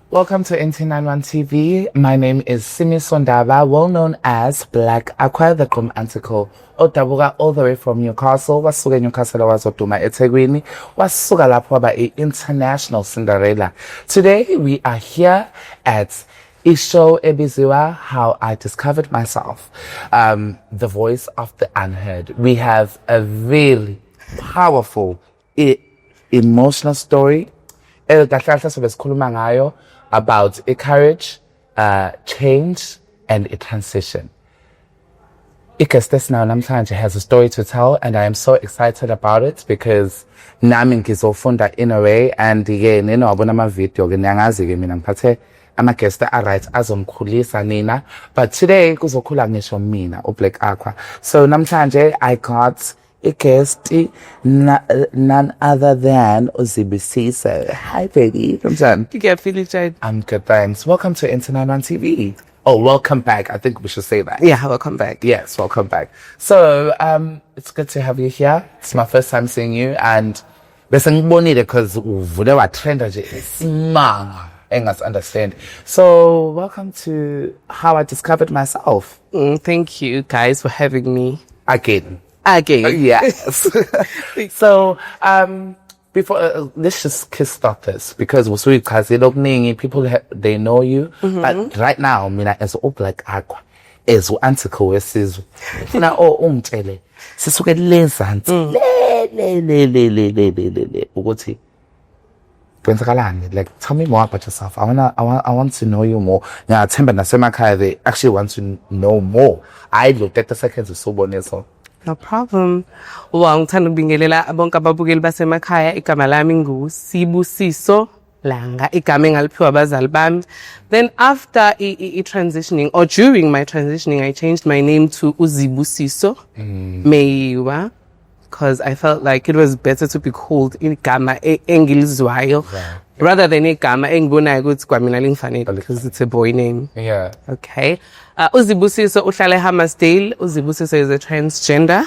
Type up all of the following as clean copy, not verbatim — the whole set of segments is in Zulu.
Welcome to NT91 TV. My name is Simi Sondaba, well known as Black Aqua, the Gqom Article. Odabuka all the way from Newcastle. Wasuka Newcastle wazoduma eThekwini. Wasuka lapho waba international Cinderella. Today we are here at Isho Ebiziwa, How I Discovered Myself. The voice of the unheard. We have a very powerful, emotional story. About a courage, change, and a transition. Ikestes now namhlanje has a story to tell, and I am so excited about it because nami ngizofunda in a way, and nino wabona ama video ngiyangazi ke mina ngiphathe ama guest right azomkhulisa nina, but today kuzokhula ngisho mina uBlack Aqua. So namhlanje I got a guest, none other than Uzibusisa. Hi, baby. You get feeling child. I'm good, thanks. Welcome to NT91 TV. Oh, welcome back. I think we should say that. Yeah, welcome back. Yes, welcome back. So, it's good to have you here. It's my first time seeing you, and because whatever trend is understand. So, welcome to How I Discovered Myself. Thank you guys for having me Again. Yes. So, before let's just kickstart this because people they know you, but right now, mina as Black Aqua, as Article is na umtshele sisuke lezansi ukuthi kwenzakalani, like tell me more about yourself. I want to know you more. Ngathemba nasemakhaya they actually want to know more. I looked at the seconds of so. No problem. Ngithanda ukubingelela bonke ababukeli basemakhaya. Igama lami nguSibusiso Langa, igama engaliphiwa abazali bami. Then after transitioning, or during my transitioning, I changed my name to Uzibusiso Meyiwa, because I felt like it was better to be called igama engilizwayo rather than igama engibonayo ukuthi kwamina lingifanele, because it's a boy name. Yeah. Okay. Uzibusiso uhlala eHammersdale. Uzibusiso is a transgender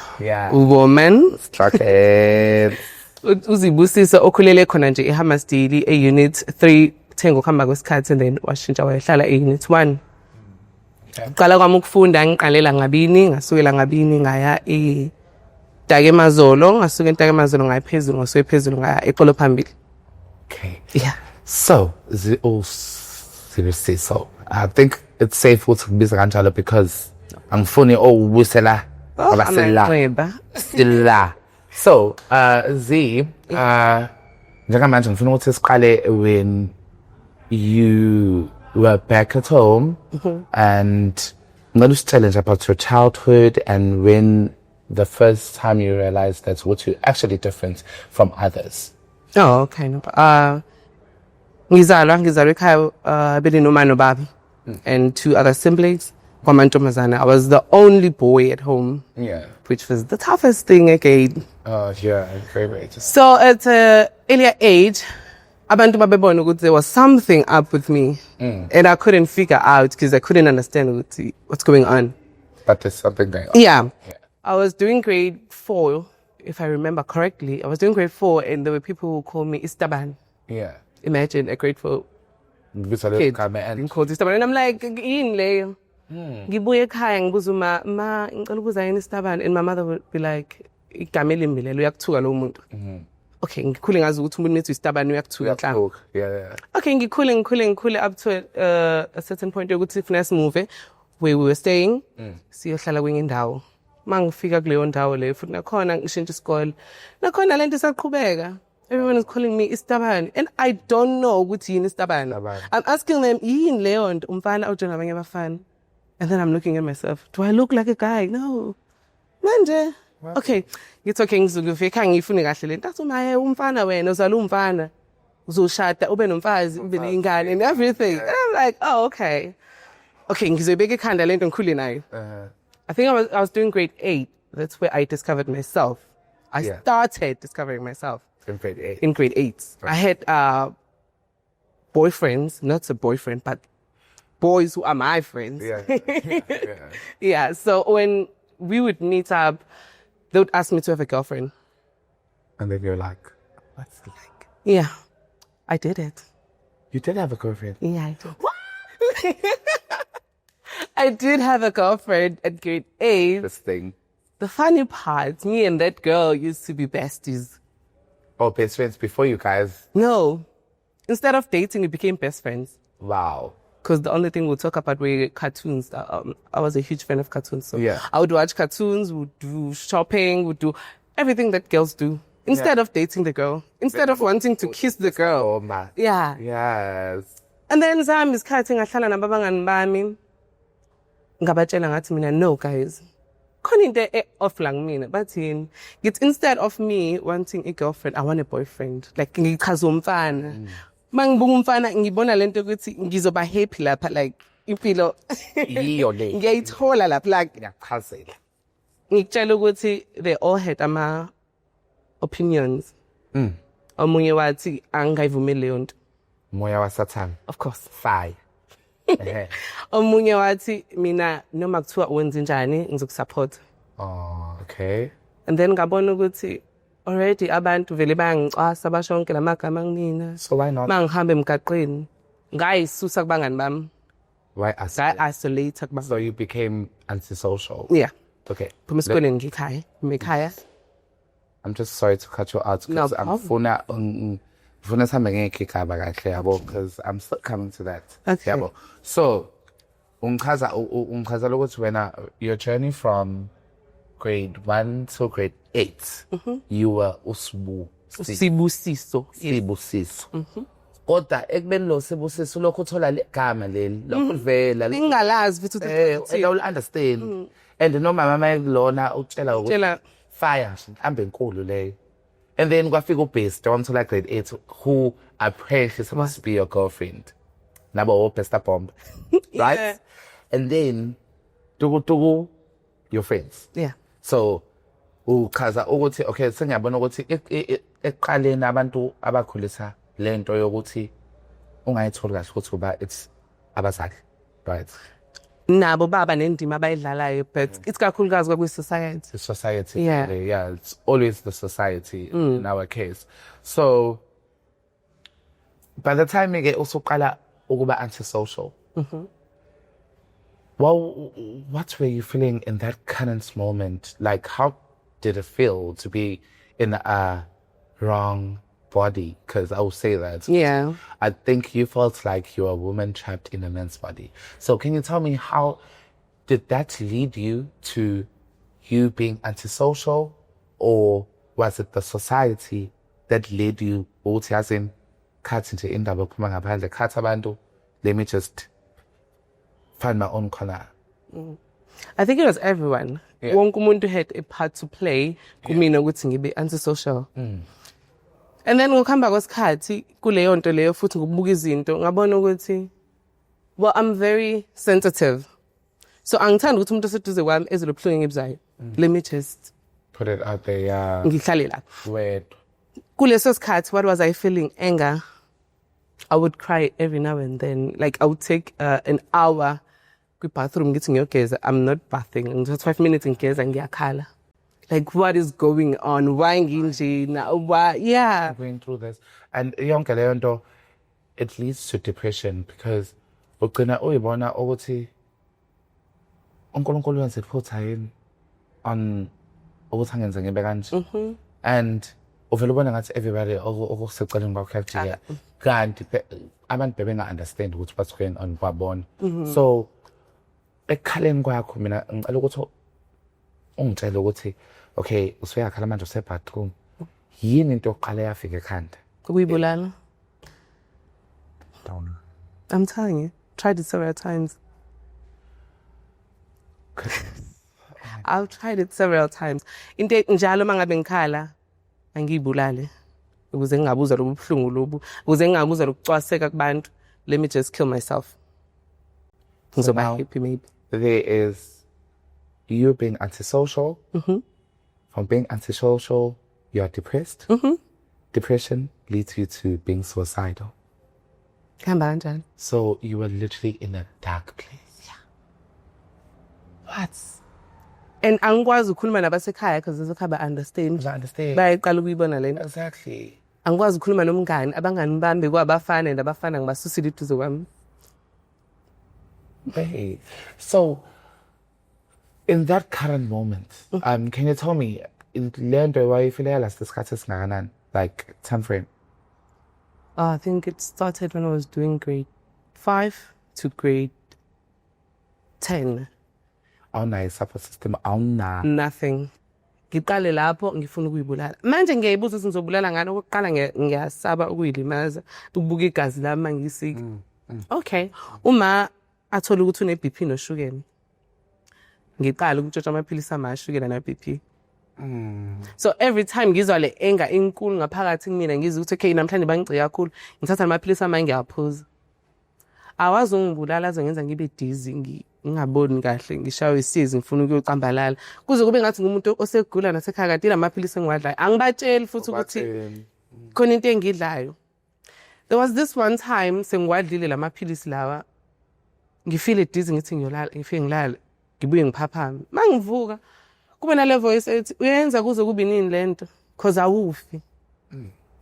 woman. Struck it. Uzibusiso okhulele khona nje eHammersdale unit 3 thengo khamba kwesikhathi, and then washintsha wayehlala unit 1. Uqala kwami ukufunda ngiqalela ngabini, ngasukela ngabini ngaya eTakemazolo, ngasuka eTakemazolo ngaya phezulu, ngasuka phezulu ngaya eqolo phambili. Okay. Yeah. So, seriously, so I think it's safe to be kanjalo because angifuni ubusela abasela. So, Z, njengamanje ngifuna ukuthi siqale when you were back at home, and ngicela usitshele about your childhood and when the first time you realized that what you're actually different from others. Oh, okay. Ngizalwa ekhaya belinoma nobaba and 2 other siblings. I was the only boy at home. Yeah. Which was the toughest thing again. Oh, yeah, very. So at an earlier age, abantu babebona ukuthi there was something up with me, and I couldn't figure out because I couldn't understand what's going on. But there's something going on. Yeah. I was doing grade 4, if I remember correctly. I was doing grade 4, and there were people who called me Istaban. Yeah. Imagine a grade 4 kid being called Istaban, and I'm like, yini leyo? Ngibuye ekhaya ngibuza ma ngicela ukuza yini Istaban, and my mother would be like, igama elimbile uyakuthuka lo muntu. Okay, ngikhule ngazi ukuthi umuntu methi Istaban uyakuthuka nhla. Yeah. Okay, ngikhule up to a certain point yokuthi if let's move where we were staying, siyohlala kwenye indawo. Mangifika kuleyo ndawo leyo futhi nakhona ngishintsha isikole. Nakhona lento isaqhubeka. Everyone is calling me Istaban, and I don't know ukuthi yini Istaban. I'm asking them, yini leyo nto umfana awujona abanye abafana? And then I'm looking at myself. Do I look like a guy? No. Manje. Okay. Ngithoke ngizulu fika ngifune kahle lento. Athi umaye umfana wena uzala umfana. Uzoshada ube nomfazi ube nengane and everything. And I'm like, oh, okay. Okay, ngizoyibeka ekhanda lento ngikhule nayo. I think I was doing grade 8. That's where I discovered myself. I started discovering myself. In grade 8. In grade 8. Right. I had boyfriends, not a boyfriend, but boys who are my friends. Yeah. So when we would meet up, they would ask me to have a girlfriend. And then you're like, what's it like? Yeah, I did it. You did have a girlfriend? Yeah, I did. I did have a girlfriend at grade 8. This thing. The funny part, me and that girl used to be besties. Oh, best friends before you guys. No. Instead of dating, we became best friends. Wow. Because the only thing we'll talk about were cartoons. I was a huge fan of cartoons. So Yeah. I would watch cartoons, would do shopping, would do everything that girls do. Instead of dating the girl. Instead of wanting to kiss the girl. Oh, man. Yeah. Yes. And then zami isikhathi ngahlala nabangani bami. Ngabatshela ngathi mina, no guys. Khona into off lang mina. Bathini. It's instead of me wanting a girlfriend, I want a boyfriend. Like ngichaza umfana. Mangibuka umfana ngibona lento ukuthi ngizoba happy lapha, like impilo Yiyo le. ngiyayithola lapha, like Ngiyachazela. ngikutshela ukuthi they all had ama opinions. Omunye wathi angayivumeli leyo nto. Moya wa Satan. Of course. Fire. Omunye wathi mina noma kuthiwa wenza njani ngizokusupport. Oh, okay. And then ngabona ukuthi already abantu vele bayangicwasa bashonke lamagama ngimina. So why not? Mangihamba emgaqweni ngayisusa kubangani bami. Why us? Isolate kubangani. So you became antisocial. Yeah. Okay. Phuma esikoleni ngikhaya, ngikhaya. I'm just sorry to cut you out No because problem. ngifuna sihambe ngekigaba kahle yabo because I'm still coming to that. Okay. Yabo. So ungichazela ukuthi wena your journey from grade 1 to grade 8 you were Sibusiso. Sibusiso. Kodwa ekubeni lo Sibusiso lokho uthola legama leli lokho livela Ngingalazi futhi I don't understand. And noma mama ekulona utshela ukuthi Tshela fire mhlambe enkulu leyo. And then kwafika ubest onto like grade 8 who apparently she's supposed to be your girlfriend. Nabo Pesta Bomb. Right? Yeah. And then tugu your friends. Yeah. So uchaza ukuthi okay sengiyabona ukuthi eqaleni abantu abakhulisa lento yokuthi ungayitholi kahle ukuthi kuba it's abazali. Right? Nabo baba nendima abayidlalayo, but it's kakhulukazi kwa society. The society. Yeah. Yeah, it's always the society in our case. So by the time you get also qala ukuba antisocial. Well, what were you feeling in that current moment? Like, how did it feel to be in a wrong body? Because I will say that. Yeah. I think you felt like you were a woman trapped in a man's body. So can you tell me how did that lead you to you being antisocial, or was it the society that led you ukuthi yazi cut into indaba yokuphuma ngaphandle, cut abantu, let me just find my own corner? I think it was everyone. Yeah. Wonke umuntu had a part to play kumina ukuthi ngibe antisocial. And then ngokuhamba kwesikhathi kuleyo nto leyo futhi ngokubuka izinto ngabona ukuthi well I'm very sensitive. So angithandi ukuthi umuntu oseduze kwami ezilobuhlungu engibuzayo. Let me just Put it out there, yeah. ngihlale lapha. Weird. Kuleso sikhathi what was I feeling? Anger. I would cry every now and then. Like I would take an hour kwi-bathroom ngithi ngiyogeza. I'm not bathing. Just 5 minutes ngigeza ngiyakhala. Like what is going on? Why nginje now? Why? Yeah. Going through this. And yonke leyo nto, it leads to depression because ugcina uyibona ukuthi uNkulunkulu uyasiphutha yini on ukuthi angenze ngibe kanje. And uvela ubona ngathi everybody okuseceleni kwakho yakujika kanti abantu bebenga understand ukuthi what's going on kwabona. So ekhaleni kwakho mina ngicela ukuthi ungitshele ukuthi okay usuyakhala manje use-bathroom yini into yokuqala yafika ekhanda? Ukuyibulala. Don't know. I'm telling you. Tried it several times. I've tried it several times. Into njalo mangabe ngikhala angiyibulale. Ukuze ngingabuza lobu buhlungu lobu, ukuze ngingabuza lokucwaseka kubantu. Let me just kill myself. So Ngizoba now happy maybe. there is you being antisocial. From being antisocial, you are depressed. Depression leads you to being suicidal. Kuhamba kanjani? So you were literally in a dark place. What? And angikwazi ukukhuluma nabasekhaya because asekhaya ba understand. I understand. Bayiqala ukuyibona lento. Exactly. angikwazi ukukhuluma nomngane abangani bami kwabafana nabafana ngibasusile eduze kwami. Hey, so in that current moment, can you tell me lento wayifile last isikhathi esingakanani, like time frame? I think it started when I was doing grade 5 to grade 10. Awunayo support system, awuna. Nothing. Ngiqale lapho ngifuna ukuyibulala. Manje ngiyayibuza ukuthi ngizobulala ngani. Okokuqala ngiyasaba ukuyilimaza, ukubuka igazi lami mangisika. Okay. Uma athola ukuthi une BP noshukela. Ngiqala ukutshotshwa amaphilisi amashukela na BP. So every time ngizwa le anger enkulu ngaphakathi kumina ngizwe ukuthi okay namhlanje bangigcike kakhulu ngithatha amaphilisi amanye ngiyaphuza. Awazi ungibulala azongenza ngibe dizzy ngingaboni kahle ngishawe isizi ngifuna ukuyocambalala kuze kube ngathi ngumuntu osegula nasekhaya kanti lamaphilisi engiwadlayo angibatsheli futhi ukuthi khona into engidlayo. There was this one time sengiwadlile lamaphilisi lawa ngifile dizzy ngithi ngiyolala ngifike ngilala ngibuye ngiphaphame mangivuka kube nale voice ethi uyenza kuze kube nini lento because awufi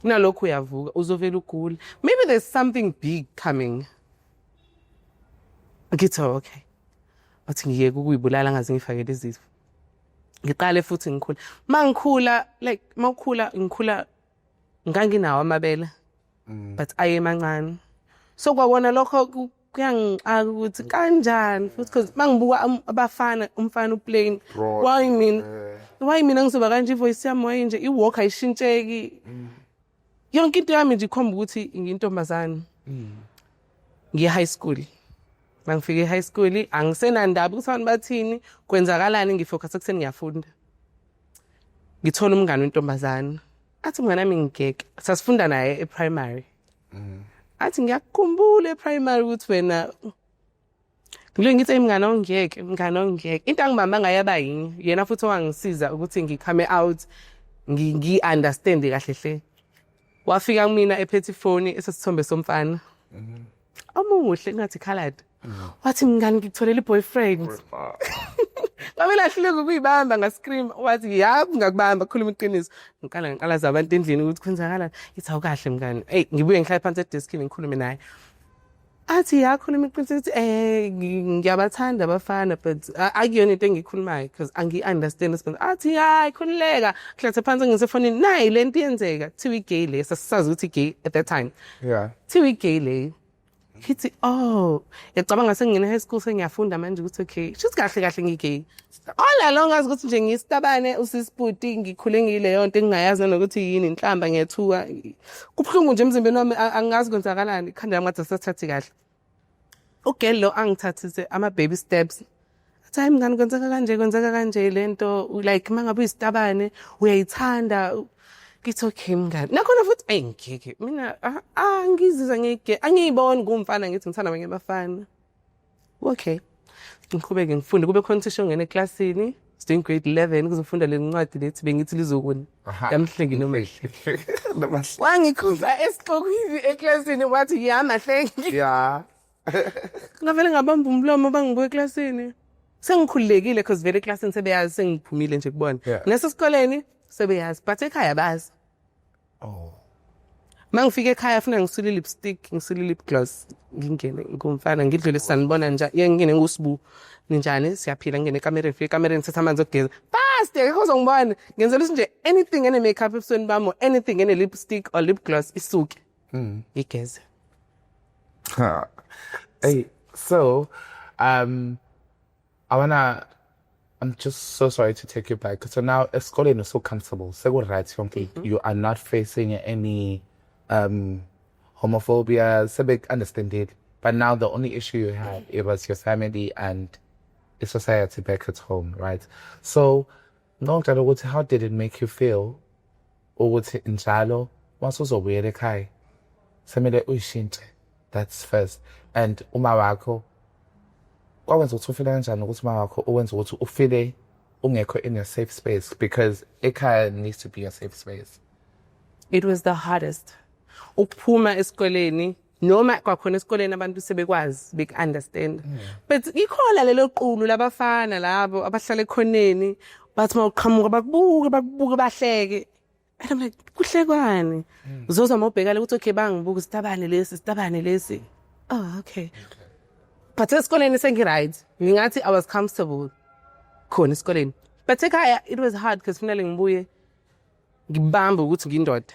kunalokho uyavuka uzovela ugula maybe there's something big coming. Ngithi okay athi ngiyeke ukuyibulala ngaze ngifakele izifo ngiqale futhi ngikhula mangikhula like ngikhula nganginawo amabele but ayemancane so kwabona lokho kuyangixaka ukuthi kanjani futhi because mangibuka abafana umfana uplain why mina ngizoba kanje ivoice yami waye nje iwalk ayishintsheki yonke into yami nje ikhomba ukuthi ngiyintombazana ngiye high school. Mangifike high school angisenandaba ukuthi abantu bathini kwenzakalani ngifocus ekuseni ngiyafunda. Ngithola umngane wentombazana. Athi umngane wami ngigeke. Sasifunda naye e-primary. Athi ngiyakukhumbula e-primary ukuthi wena ngile ngithi imngane ongiyeke, umngane ongiyeke. Into angibamba ngayaba yini yena futhi wangisiza ukuthi ngicome out ngi-understand kahle hle. Wafika kumina ephethe ifoni esesithombe somfana. Amuhle ngathi colored. Wathi mngani ngitholela iboyfriend. Wabela hluleka ukuyibamba nga scream wathi yapi ngakubamba khuluma iqiniso. Ngiqala zabantu endlini ukuthi kwenzakalani. Ithi awukahle mngani. Hey ngibuye ngihlala phansi edeskini ngikhulume naye. Athi yakhuluma iqiniso ukuthi ngiyabathanda abafana but akuyona into engikhulumayo because angi-understand isibongo. Athi hayi khululeka hlathe phansi ngisefonini nayi lento iyenzeka. Thiwi gay le sasazi ukuthi gay at that time. Yeah. Thiwi gay le. Kithi yacabanga sengine high school sengiyafunda manje ukuthi okay shithi kahle ngigay all along azi ukuthi nje ngiyisitabane usisiputi ngikhule ngile yonto engingayazi nokuthi yini inhlamba ngiyethuka kubhlungu nje emzimbeni wami angazi kwenzakalani ikhanda lami ngathi sasithathi kahle ugel lo angithathise ama baby steps athi hayi mngani kwenzeka kanje lento like mangabe uyisitabane uyayithanda It's okay mngani. Nakhona futhi ngeke. Mina ngizizwa ngeke. Angiyiboni kumfana ngithi ngithanda abanye abafana. Okay. Ngiqhubeke ngifunde kube competition ngene eclassini. Doing grade 11 kuzofunda le ncwadi lethi bengithi lizokuni. Yamhlengi noma ehle. Wangikhuza esiqokwini eclassini wathi yamahlengi. Yeah. Ngavele ngabamba umlomo bangibuye eclassini. Sengikhululekile because vele eclassini sebeyazi sengiphumile nje kubona. Nasesikoleni sebeyazi but ekhaya bazi. Mangifike ekhaya afuna ngisule lipstick, ngisule lip gloss, ngingene ngomfana ngidlule sanibona nje ngingene ngusibu ninjani siyaphila ngene ekamera ngifike ekamereni setha amanzi okugeza. Fast ekuzongibona ngenzela ukuthi nje anything ene makeup ebusweni bami anything ene lipstick or lip gloss isuke. Igeze. Hey, so I'm just so sorry to take you back. So now schooling is so comfortable. So good, right? You are not facing any homophobia. So big understand it. But now the only issue you had, it was your family and the society back at home, right? So, how did it make you feel? Ukuthi njalo wasuzobuyela ekhaya. Semele uyishintshe. That's first. And uma wakho kwawenza ukuthi ufile kanjani ukuthi uma wakho uwenza ukuthi ufile ungekho in a safe space because ekhaya needs to be a safe space. It was the hardest. Ukuphuma esikoleni noma kwakhona esikoleni abantu sebekwazi bek-understand. But ikhola lelo qulu labafana labo abahlala ekhoneni bathi mawuqhamuka bakubuke bahleke. And I'm like, kuhlekwani. Uzozama ubhekala ukuthi okay bangibuka sitabane lesi. Oh, okay. But esikoleni sengi-right. Ngingathi I was comfortable khona esikoleni. But ekhaya it was hard because kufanele ngibuye ngibambe ukuthi ngindoda.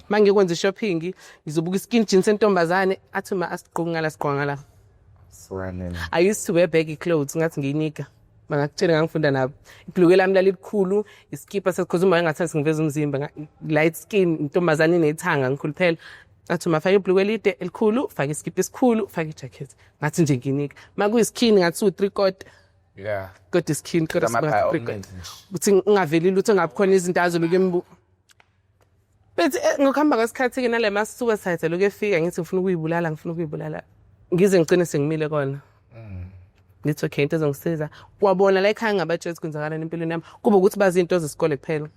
Mangikwenza shopping ngizobuka skin jeans entombazane athi ma asiqoqa ngala. I used to wear baggy clothes ngathi ngiyinika. Mangakutshela ngangifunda nabo. Ibhuluke lami lalikhulu, iskipa because uma engathanda ngiveza umzimba, light skin, intombazane inethanga ngikhuluphela. Athi mafaka ibhuluke elide elikhulu, faka iskipa esikhulu, faka ijacket. Ngathi nje ngiyinika. Makuyi-skin ngathi 3/4. Yeah. Kodwa skin kodwa sibaka uthi ungaveli lutho ngabukhona izinto azobuke embu. But ngokuhamba kwesikhathi ke nale ma suicide lokho efika ngithi ngifuna ukuyibulala. Ngize ngicine sengimile kona. Ngithi okay into ezongisiza. Kwabona la ekhaya ngabatshela kwenzakalani empilweni yami. Kuba ukuthi bazi into zesikole kuphela.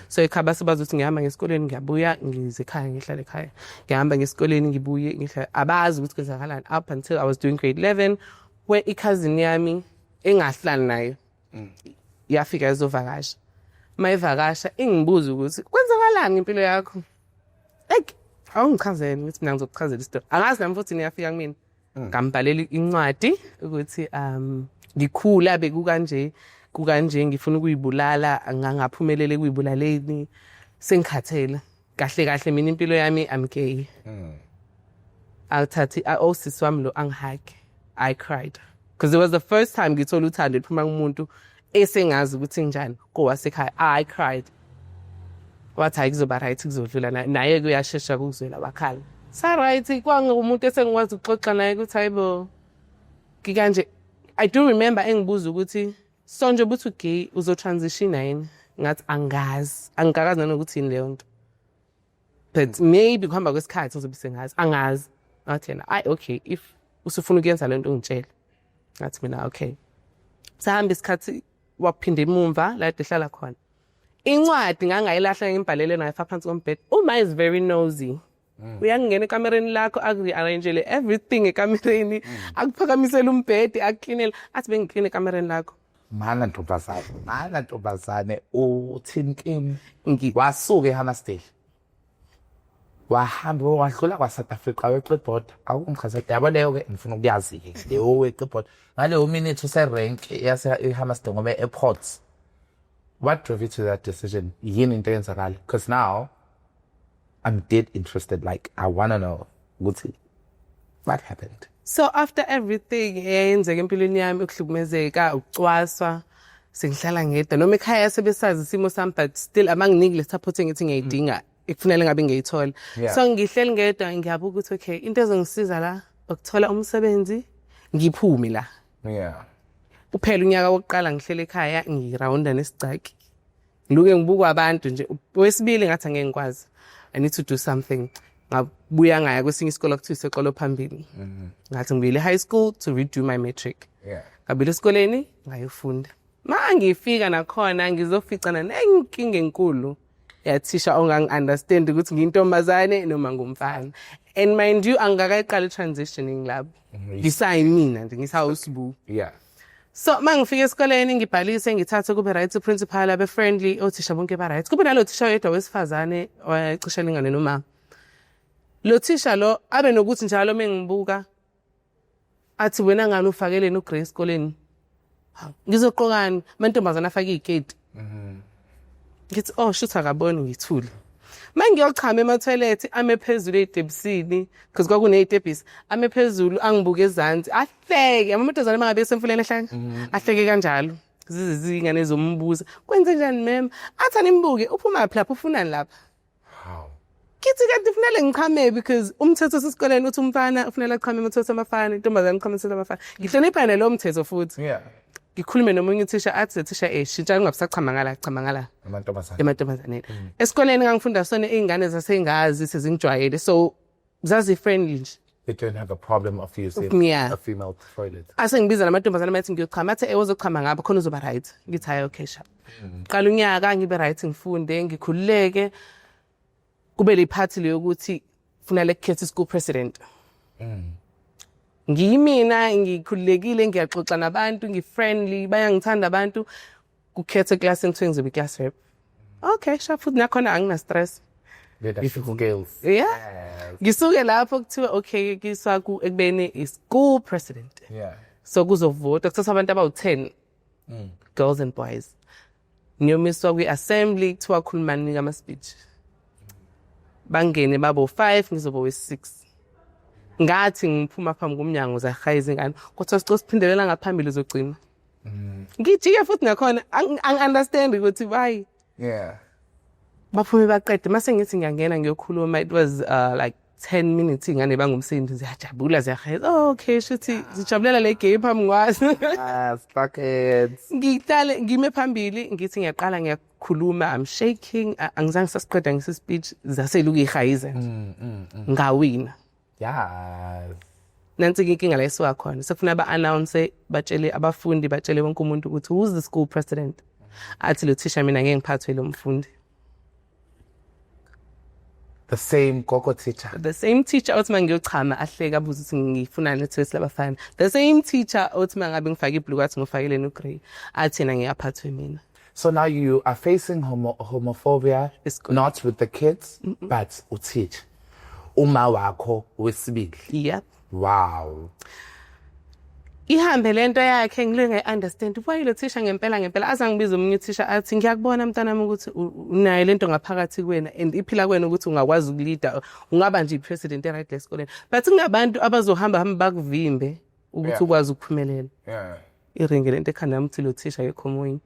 So ekhaya bazi ukuthi ngihamba ngesikoleni ngiyabuya ngize ekhaya ngihlala ekhaya. Ngihamba ngesikoleni ngibuye ngihlala. Abazi ukuthi kwenzakalani up until I was doing grade 11 where i-cousin yami engahlali nayo yafika izovakasha. Mayivakasha ingibuza ukuthi kwenzakalani impilo yakho? Like awungichazeli ukuthi mina ngizokuchazela isitori. Angazi nami futhi niyafika kumina. Ngambhalela incwadi ukuthi ngikhula bekukanje ngifuna ukuyibulala ngangaphumelele kuyibulaleni sengikhathele kahle mina impilo yami I'm gay. Awuthathi osisi wami lo angihike. I cried because it was the first time ngithola uthando liphuma kumuntu esengazi ukuthi njani kowasekhaya. I cried. Wathi kuzoba right kuzodlula naye kuyashesha kuzwela wakhala. Sa right kwangumuntu esengikwazi ukuxoxa naye ukuthi hayibo ngikanje. I do remember engibuza ukuthi sonje buthi gay uzo transition yini ngathi angikazi nanokuthi yini leyo nto. But maybe kuhamba kwesikhathi uzobe sengazi angazi. Ngathi yena okay if usufuna ukuyenza lento ungitshela. Ngathi mina okay. Sahamba isikhathi waphinda emumva la ehlala khona. Incwadi ngangayilahla ngimbhalele nayo phansi kombhede. Uma is very nosy. Uyangena ekamereni lakho akuarrangele everything ekamereni, akuphakamisela umbhede, akuklinela, athi bengikline ekamereni lakho. Mana ntombazane uThinking wasuka eHammersdale. Wahamba wadlula kwaSouth Africa weClipboard. Awungichazela yabo leyo ke ngifuna ukuyazi ke. Leyo weClipboard. Ngaleyo minute userank eHammersdale ngoba airports. What drove you to that decision? Yini into eyenzakala? Because now I'm dead interested. Like I want to know what happened. So after everything eyenzeka empilweni yami ukuhlukumezeka, ukucwaswa, sengihlala ngedwa noma ekhaya sebesazi isimo sami but still abanginiki le support engithi ngiyidinga ekufanele ngabe ngiyithola. So ngihleli ngedwa ngiyabuka ukuthi okay into ezongisiza la ukuthola umsebenzi ngiphume la. Yeah. Uphela unyaka wokuqala ngihlele ekhaya ngirounda nesicaki. Ngiluke ngibuka abantu nje wesibili ngathi angeke ngikwazi. I need to do something. Ngabuya ngaya kwesinye isikole kuthiwa iseqolo phambili. Ngathi ngibuyele high school to redo my matric. Yeah. Ngabuyela esikoleni ngayofunda. Ngifika nakhona ngizoficana nenkinga enkulu. Yathisha ongangi-understand ukuthi ngiyintombazane noma ngumfana. And mind you angakayiqala transitioning lab. Ngisayi mina nje ngisawusibu. Yeah. So mangifika esikoleni ngibhalise ngithathe kube right principal abe friendly othisha bonke ba right. Kube nalo thisha yedwa wesifazane owayecisha lingane noma. Lo thisha lo abe nokuthi njalo mengibuka athi wena ngani ufakeleni uGrace esikoleni. Ngizoqokani mantombazana afake igate. Ngithi shoot akaboni ngithule. Mangiyochama ema-toilet ame phezulu edebisini because kwakuney'tebhisi ame phezulu angibuke ezansi ahleke amantombazane mangabe esemfuleni ehlanga ahleke kanjalo zizingane ezombuza kwenze njani mem athi animbuke uphuma lapha ufunani lapha. How? Kithi kanti kufanele ngiqhame because umthetho sesikoleni uthi umfana ufanele aqhame emathothi amafana intombazane iqhame emathothi amafana. Ngihlonipha nalo mthetho futhi. Yeah. Ngikhulume nomunye uthisha athi thisha shintsha ungabusachama ngala emantombazane. Esikoleni ngangifunda sona izingane zasengazi sezingijwayele so zazi friendly nje. They don't have a problem of using a female toilet. Asengibiza namantombazane mathi ngiyochama athi uzochama ngapha khona uzoba right. Ngithi hayi okay sharp. Qala unyaka ngibe right ngifunde ngikhululeke kube le party leyo ukuthi kufanele kukhethe school president. Ngiyimina ngikhululekile ngiyaxoxa nabantu ngifriendly bayangithanda abantu kukhethe class engithiwa ngizobe class rep. okay sha futhi nakhona angina stress Leadership skills. yeah ngisuke lapho kuthiwa okay kiswa ku ekubeni is school president Yeah. so kuzovota kuthatha abantu abawu10 girls and boys niyomiswa kwi-assembly kuthiwa khulumani kama speech bangene babo 5 ngizoba we6 ngathi ngiphuma phambi komnyango zahayiza ingane kodwa sicela siphindelela ngaphambili uzogcina ngijike futhi nakhona ang-understand ukuthi why Yeah. baphume baqede mase ngithi ngiyangena ngiyokhuluma it was like 10 minutes ingane bangumsindi ziyajabula ziyahayiza okay shuthi zijabulela le game phambi kwazi Stuck it. ngihlale ngime phambili ngithi ngiyaqala ngiyakhuluma I'm shaking angizange sasiqeda ngisi speech zaseluku ihayize ngawina Yeah. nansi inkinga la esiwa khona sekufuna ba-announce batshele abafundi batshele wonke umuntu ukuthi who's the school president athi lo thisha mina ngeke ngiphathwe lo mfundi The same Coco teacher. the same teacher othi mangiyochama ahleka abuza ukuthi ngifunani lethwesi labafana the same teacher othi mangabe ngifake ibhlue athi ngifakele no-grey athi na ngiyaphathwe mina So now you are facing homophobia, Esikoleni. not with the kids, but uteach. Uma wakho wesibili. yep Wow. ihambe lento yakhe ngile ngi-understand why lo thisha ngempela azangibiza omunye uthisha athi ngiyakubona mntanami ukuthi unayo lento ngaphakathi kwena and iphila kwena ukuthi ungakwazi ukulida ungaba nje i-president e-right la esikoleni but kungabantu abazohamba bakuvimbe ukuthi Yeah. ukwazi ukuphumelela Yeah. iringe lento ekhanda yami ukuthi lo thisha yekho omunye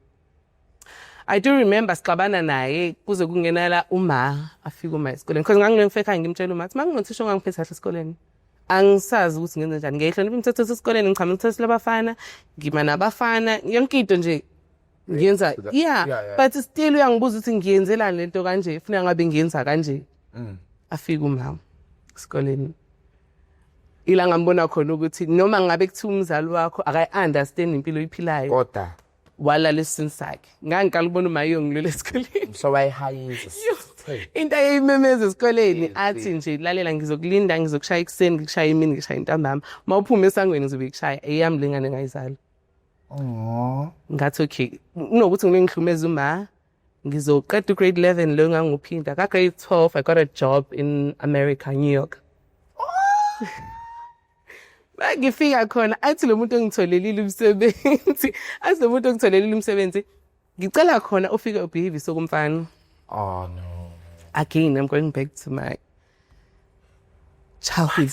I do remember sixabana naye kuze kungenala uma afika uma esikoleni because ngangifeka ngimtshela uma athi mangingothisha ongangiphethe kahle esikoleni angisazi ukuthi ngenze njani ngiyayihlonipha imithetho esikoleni ngichama imithetho labafana ngima nabafana yonke into nje ngiyenza yeah but still uyangibuza ukuthi ngiyenzelani lento kanje ufuna ngabe ngiyenza kanje afika uma esikoleni ila ngambona khona ukuthi noma ngabe kuthiwa umzali wakho akayi-understand impilo oyiphilayo Koda. walala esisini sakhe ngangiqala ukubona uma yongilwela esikoleni So I hire into ayimemeza esikoleni athi nje lalela ngizokulinda ngizokushaya ekuseni ngikushaya imini ngikushaya intambama mawuphuma esangweni ngizobe ngikushaya eyami lengane ngayizala Oh. ngathi okay unokuthi ngile ngihlumeza uma ngizoqeda grade 11 lo nganguphinda ka grade 12 I got a job in America New York ngifika khona athi lo muntu engitholelile umsebenzi athi lo muntu engitholelile umsebenzi ngicela khona ufike ubehave sokumfana Oh no. again I'm going back to my childhood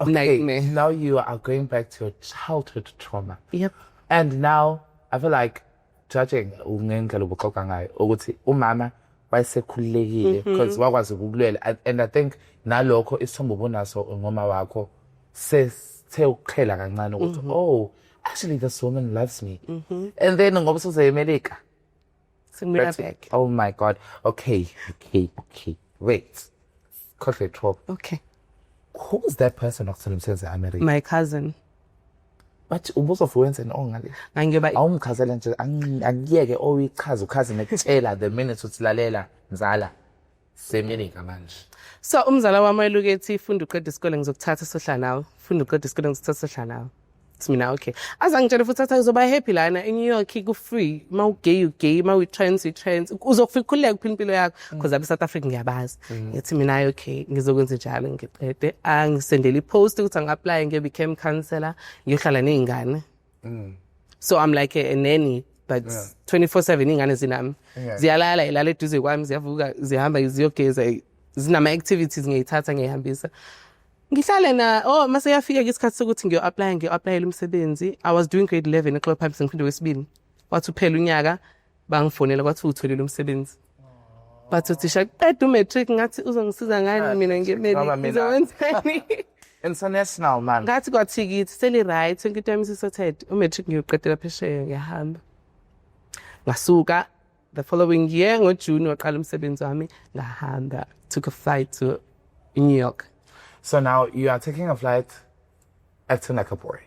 Okay. nightmare Now you are going back to your childhood trauma. yep And now I feel like judging ungendlela obuxoxa ngayo ukuthi umama wayesekhululekile because wakwazi ukulwela and I think nalokho isithombe obonaso ngoma wakho sethe ukuqhela kancane ukuthi oh actually this woman loves me. And then ngoba usuze eMelika. singmira back Oh my god. Okay. Wait. Coffee talk. okay Who was that person okuthela umsebenzi eAmerica? my cousin But ubuzofluence ngale. ngangiyoba Awumchazela nje angiyeke oyichaza ukhazi nekutshela the minute utsilalela nzala seMelika manje. so umzala wami wayeluke ethi funda uqeda isikole ngizokuthatha sohlala nawe funda uqeda isikole ngizokuthatha sohlala nawe mina okay azangitshela futhi athi uzoba happy lana eNew York ku free mawugay ma trans uzofika khuleka kuphila impilo yakho because abe South Africa ngiyabazi ngithi mina okay ngizokwenza njalo ngiqede angisendela ipost ukuthi angapply ngibe became counselor ngiyohlala nezingane so I'm like a nanny but 24/7 ingane zinami ziyalala ilala eduze kwami ziyavuka zihamba ziyogeza zinama activities ngiyithatha ngiyihambisa ngihlale na mase yafika isikhathi sokuthi ngiyo-applyela umsebenzi I was doing grade 11 eXolo Pipes ngiphinde wesibili wathi uphela unyaka bangifonela kwathi utholile umsebenzi bathi uthisha qeda umatric ngathi uzongisiza ngani mina ngizowenzani International man. ngathi kwathikithi seli-right yonke into yami isisorted umatric ngiyoqedela phesheya ngiyahamba ngasuka the following year ngoJune waqala umsebenzi wami ngahamba took a flight to New York. So now you are taking a flight at Nakapori,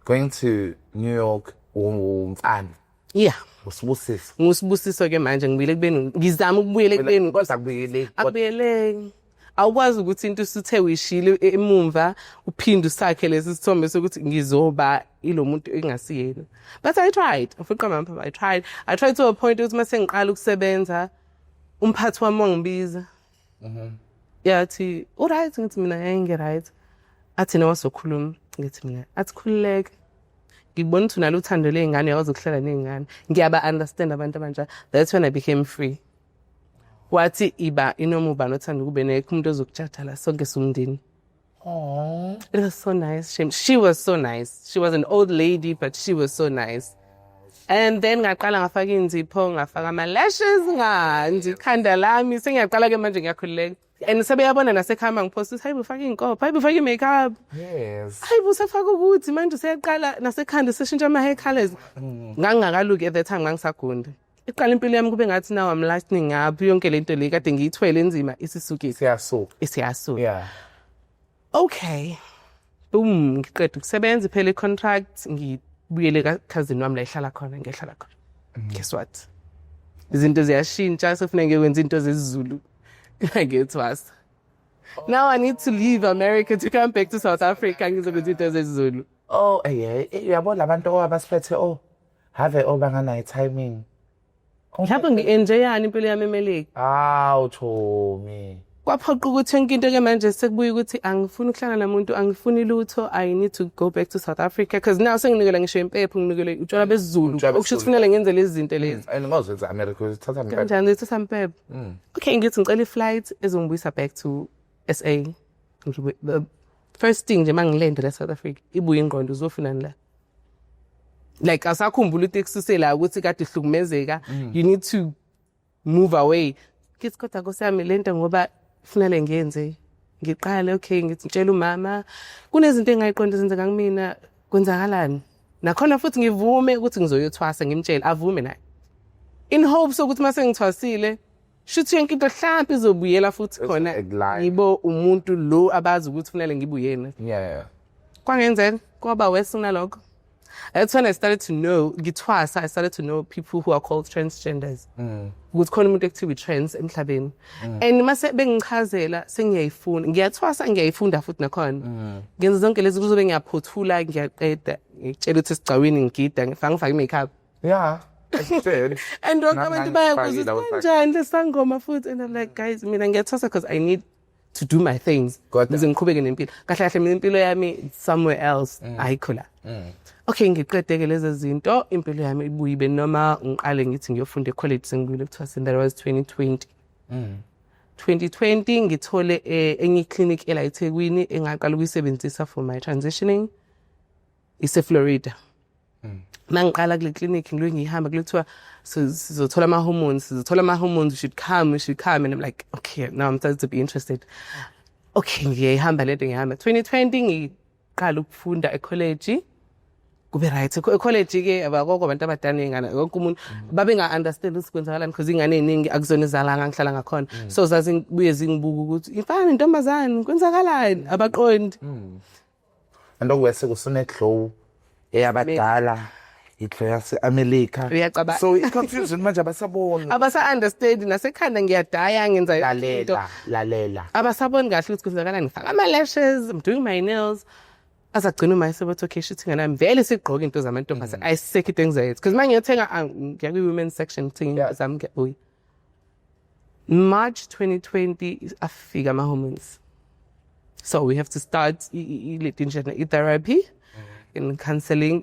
going to New York and Yeah. Usbusis. Ngusibusiso ke manje ngibile kubeni ngizama ukubuyela ekubeni Kodwa kubuyele. akubuyele awukwazi ukuthi into usuthe uyishile emumva uphinde usakhe lesi sithombe sokuthi ngizoba ilo muntu engasiyena. But I tried. Ufuqa mama I tried to a point ukuthi mase ngiqala ukusebenza umphathi wami wangibiza yathi alright ngithi mina ngi-right athi nawe sokhuluma ngithi mina athi khululeke ngibona ukuthi unalo uthando ley'ngane uyakwazi ukuhlala ney'ngane ngiyaba-understand abantu abanjalo that's when I became free wathi iba inoma uba nothando kube nekho umuntu ozokujaja la sonke sumndeni. Oh. It was so nice. She was so nice. She was an old lady, but she was so nice. And then ngaqala ngafaka inzipho, ngafaka ama-lashes, ikhanda lami, sengiyaqala ke manje ngiyakhululeka. And sebeyabona nasekhaya ngiposta ukuthi hayi bufaka inkopho, hayi bufaka i-makeup. Yes. Hayi busafaka ukuthi manje useyaqala nasekhanda seshintsha ama-hair colours. Ngangingakaluki at that time ngangisagunda. Iqala impilo yami kube ngathi now I'm lightening up yonke lento le kade ngiyithwele enzima isisukile. Siyasuka. Yeah. Okay. Boom, ngiqeda ukusebenza phela i-contract ngibuyele ka-cousin wami la ihlala khona ngihlala khona. Guess what? Izinto ziyashintsha sokufanele ngikwenza into zesiZulu. Ngiyethwasa. Now I need to leave America to come back to South Africa ngizokwenza into zesiZulu. Oh, uyabona labantu abasiphethe have banganayo timing. Mhlawumbe ngi-enjoyani impilo yami eMelika. Aw, Thomi. Kwaphoqa ukuthi yonke into ke manje sekubuye ukuthi angifuni ukuhlala namuntu angifuni lutho I need to go back to South Africa because now senginikela ngisho impepho nginikele utshwala besiZulu okusho kufanele ngenze lezi zinto lezi and ngozwenza America uthatha impepho kanjani uthatha impepho okay ngithi ngicela i-flight ezongibuyisa back to SA the first thing nje mangilende la South Africa ibuye ingqondo uzofunani la like asakhumbula ukuthi la ukuthi kade ihlukumezeka you need to move away kids kodwa nkosiyami lento ngoba kufanele ngiyenze ngiqale okay ngithi ngitshela umama kunezinto engayiqonda zenzeka kumina kwenzakalani nakhona futhi ngivume ukuthi ngizoyothwasa ngimtshela avume naye in hopes ukuthi mase ngithwasile shuthi yonke into hlampe izobuyela futhi khona yibo umuntu lo abazi ukuthi kufanele ngibuyena yeah kwangenzeka kwaba worse kunalokho. That's when I started to know, I started to know people who are called transgenders. Ukuthi khona umuntu ekuthiwa trans emhlabeni. And mase bengichazela sengiyayifuna, ngiyayifunda futhi nakhona. Ngenza zonke lezi kuzobe ngiyaphothula ngiyaqeda, ngitshela ukuthi sigcawini ngigida, ngifaka i-makeup. Yeah. And abantu bayakuza kanjani lesangoma futhi and I'm like guys mina ngiyathosa because I need to do my things. Ngize ngiqhubeke nempilo. Kahle kahle mina impilo yami somewhere else ayikho. Okay ngiqedeke lezi zinto impilo yami ibuye ibe noma ngiqale ngithi ngiyofunda e-college sengibuyile kuthwasa that was 2020. 2020 ngithole enye clinic ela eThekwini engaqala ukuyisebenzisa for my transitioning ise Florida. Mangiqala kule clinic ngiloku ngihamba kulekuthiwa sizothola ama-hormones you should come and I'm like okay now I'm starting to be interested. Okay ngiyahamba lento ngihamba 2020 ngiqala ukufunda e-college kube right e-college ke abakho abantu abadala ingane wonke umuntu babe nga-understand ukuthi kwenzakalani because ingane eningi akuzona izalanga ngihlala ngakhona so zazibuye zingibuka ukuthi ifana intombazane kwenzakalani abaqondi and okwese kusuneglow eyabadala itlo yase-America so i-confusion manje abasaboni abasa-understand nasekhanda ngiyadaya ngenza lalela abasaboni kahle ukuthi kwenzakalani ngifaka ama-lashes I'm doing my nails azagcina uma esebathi okay shithi nganami vele sigqoke into zamantombazane ayisekho into engizayenza because manje ngiyathenga ngiya kwi-women's section ngithenga zami ngiyabuya March 2020 afika ama-hormones so we have to start i-therapy in counseling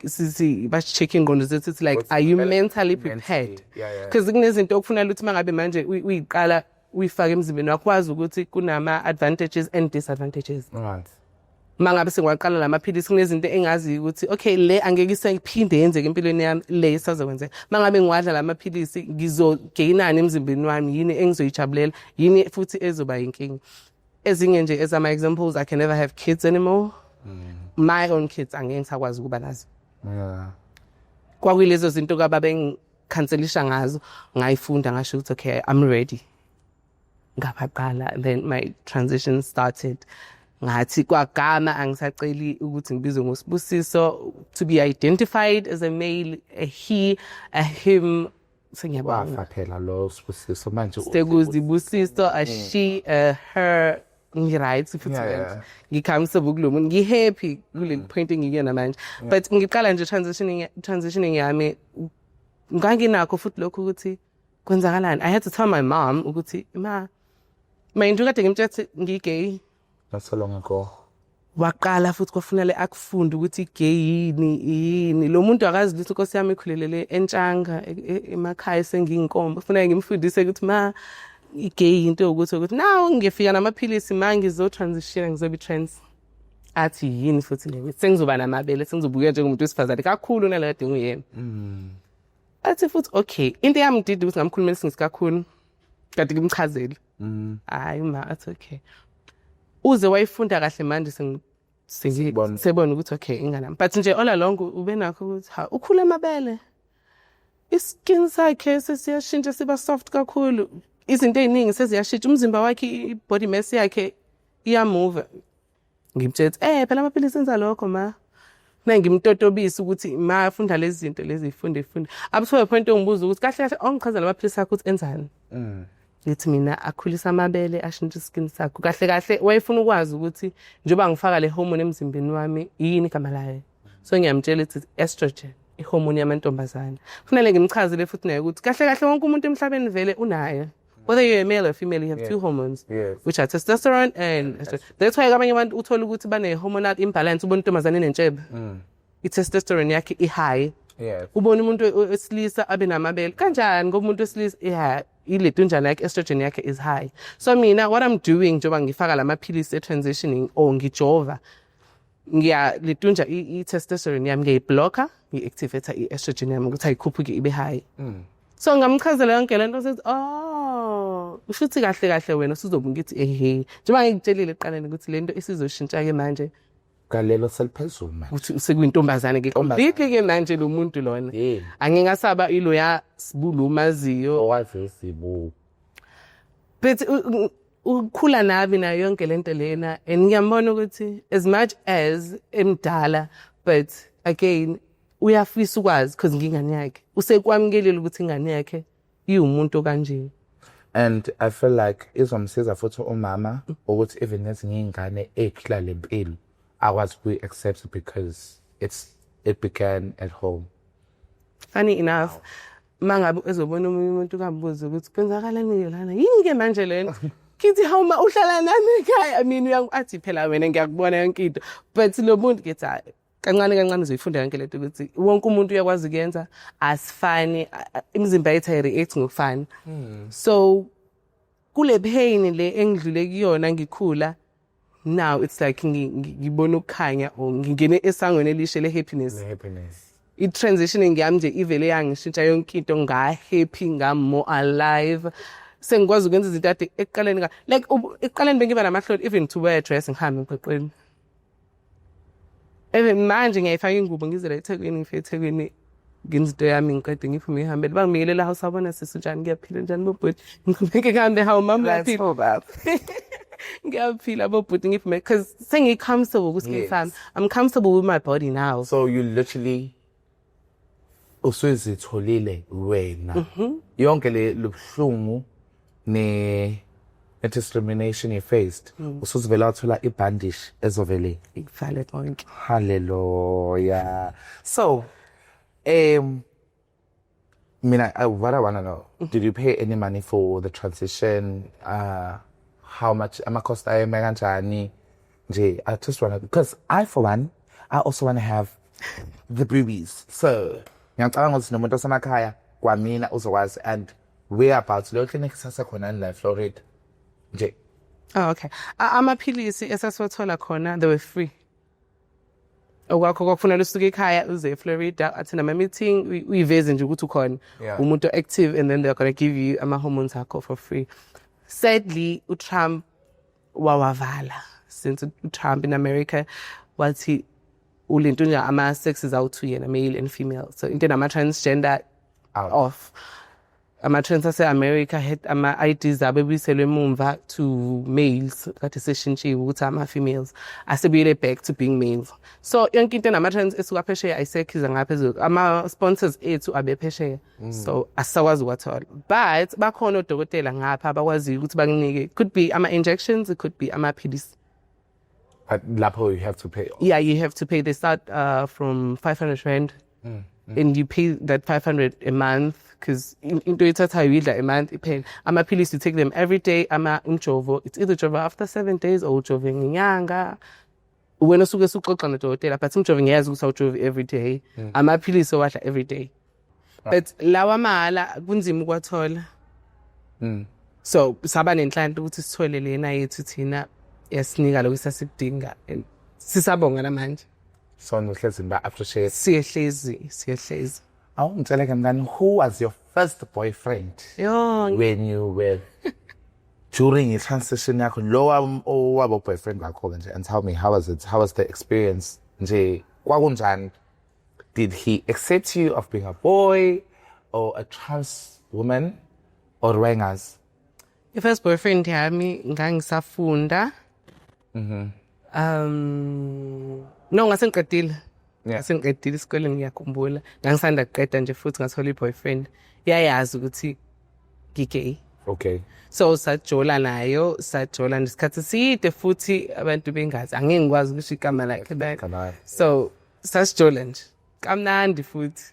bas-checking ingqondo zethu it's like are you mentally prepared because kunezinto okufunela ukuthi mangabe manje uyiqala uyifaka emzimbeni wakwazi ukuthi kunama-advantages and disadvantages right mangabe sengiwaqala lamaphilisi kunezinto engazi ukuthi okay le angeke isephinde yenzeke empilweni yami le isazokwenzeka mangabe ngiwadla lamaphilisi ngizogainani emzimbeni wami yini engizoyijabulela yini futhi ezoba yinkinga ezinye nje as my examples I can never have kids anymore my own kids angeke ngisakwazi ukuba nazo kwakuyilezo zinto kababe ngikhanselisha ngazo ngayifunda ngasho ukuthi okay I'm ready ngabaqala then my transition started ngathi kwagama angisaceli ukuthi ngibizwe ngoSibusiso to be identified as a male a he a him sengiyabona phela lo Sibusiso manje Sibusiso a she a her ngiright futhi ngicomfortable kulomuntu ngihappy kule point engiyena manje but ngiqala nje transitioning yami nganginakho futhi lokho ukuthi kwenzakalani. I had to tell my mom ukuthi ma into kade ngimtshela ngigay. Not so long ago. Waqala futhi kwafunele akufunde ukuthi gay yini lo muntu akazi ukuthi Nkosi yami ikhulelele entshanga emakhaya sengiyinkomba kufuneka ngimfundise ukuthi ma igay into ukuthi now ngifika namaphilisi manje ngizotransition ngizobe trans athi yini futhi lewe sengizoba namabele sengizobuka njengomuntu wesifazane kakhulu nalade nguyena athi futhi okay into yami did ukuthi ngamkhulumela isingisi kakhulu kade ngimchazele hayi ma athi okay uze wayifunda kahle manje sebona ukuthi okay inganami but nje all along ube nakho ukuthi ha ukhula amabele iskin sakhe sesiyashintsha siba soft kakhulu izinto eziningi seziyashintsha umzimba wakhe ibody mass yakhe iyamove ngimtshela phela amaphilisi enza lokho ma ngimtotobisa ukuthi ma afunda lezi zinto lezi ifunde up to a point ongibuza ukuthi kahle ongichazela amaphilisi akho ukuthi enzani lithi mina akhulisa amabele ashintsha iskin sakho kahle wayefuna ukwazi ukuthi njengoba ngifaka le hormone emzimbeni wami yini igama layo so ngiyamtshela ukuthi estrogen ihormone yamantombazane kufanele ngimchazele futhi naye ukuthi kahle wonke umuntu emhlabeni vele unayo whether you're a male or female you have two hormones which are testosterone and estrogen. That's why abanye abantu uthola ukuthi bane hormonal imbalance ubona intombazane nentsebe i-testosterone yakhe i-high ubona umuntu wesilisa abe namabele kanjani ngoba umuntu wesilisa ile tunjana yakhe estrogen yakhe is high so mina what I'm doing njoba ngifaka lamaphilisi e-transitioning or ngijova litunja i-testosterone yami ngiyiblocker ngi-activate i-estrogen yami ukuthi ayikhuphuke ibe high so ngamchazela yonke lento sethi ushuthi kahle wena usuzobe ngithi njengoba ngikutshelile eqaleni ukuthi lento isizoshintsha ke manje galelo seliphezulu manje uthi sekuyintombazane ke completely ke manje lo muntu lona angingasaba iloya sibulu umaziyo owazi sibu but ukhula nabi nayo yonke lento lena and ngiyambona ukuthi as much as emdala but again uyafisa ukwazi because ngingane yakhe usekwamkelile ukuthi ingane yakhe iwumuntu kanje and I feel like izomsiza futhi umama ukuthi even nezinye ingane ekhila lempilo akwazi uku-accept because it began at home. Funny enough mangabe ezobona umuntu kambuza ukuthi kwenzakalani lana yini ke manje lena kithi hawuma uhlala nami ekhaya I mean uyangathi phela wena ngiyakubona yonke into but lo muntu ngithi kancane uzoyifunda yonke lento ukuthi wonke umuntu uyakwazi ukuyenza asifani imizimba yethu ayi-react ngokufana so kule pain le engidlule kuyona ngikhula now it's like ngibona ukukhanya or ngingene esangweni elishe le-happiness i-transitioning yami nje ivele yangishintsha yonke into nga-happy nga-more alive sengikwazi ukwenza izinto ade ekuqaleni like ekuqaleni bengiba namahloni even to wear a dress ngihambe emgwaqweni even manje ngiyayifaka ingubo ngizela eThekwini ngifike eThekwini ngenza into yami ngiqede ngiphume ngihambele bangibikelela house sabona sisunjani ngiyaphila njani bobhuti ngibeke kambe hawu mama ngiyaphila bobhuti ngiphume because sengi-comfortable ukuthi ngifami I'm comfortable with my body now so you literally usuzitholile wena yonke le lubuhlungu discrimination you faced usuzivela wathola ibandage ezovele ikuvale konke hallelujah so what I want to know did you pay any money for the transition how much amacost ayeme kanjani nje I just want to because I for one I also want to have the boobies so ngiyacabanga ukuthi nomuntu osemakhaya kwamina uzokwazi and whereabouts leyo clinic sasekhona la Florida nje okay amaphilisi esasiwathola khona they were free okwakho kwakufanele usuke ekhaya uze eFlorida athena ama meeting uyiveze nje ukuthi ukhona umuntu active and then they're going to give you ama hormones akho for free sadly uTrump wawavala since uTrump in America wathi ulinto nje ama sexes out yena male and female so into nama transgender off ama-trans ase-America had ama-IDs abo ebuyiselwe emumva to males kade seshintshiwe ukuthi ama-females asebuyele back to being males so yonke into nama-trans esuka phesheya ayisekhiza ngaphezulu ama-sponsors ethu abephesheya so asisakwazi ukwathola but bakhona odokotela ngapha abakwaziyo ukuthi bakunike could be ama-injections it could be amaphilisi but lapho you have to pay yeah you have to pay they start from 500 rand and you pay that 500 a month because into ithatha uyidla a month iphela. Amaphilisi you take them every day. Umjovo, it's either jova after 7 days or ujove ngenyanga. Wena usuke usuxoxa nodokotela but umjovo ngiyazi ukuthi awujove every day. Amaphilisi owadla every day. But lawa mahala kunzima ukwathola. So saba nenhlanhla ukuthi sithole lena yethu thina yasinika lokho sasidinga and sisabonga namanje. So nohlezi ba appreciate. Siyahlezi. Ngicela ke mngani, who was your first boyfriend? When you were during your transition yakho lo wabo boyfriend wakho nje, and tell me how was it? How was the experience? Nje kwakunjani? Did he accept you of being a boy or a trans woman or wengas? Your first boyfriend yami ngangisafunda. No ngasengiqedile. Ngasengiqedile isikole ngiyakhumbula. Ngangisanda kuqeda nje futhi ngathola iboyfriend. Yayazi ukuthi ngigay. Okay. So sajola nayo, sajola nesikhathi side futhi abantu bengazi. Angeke ngikwazi ukusho igama lakhe that. So sasijola nje. Kamnandi futhi.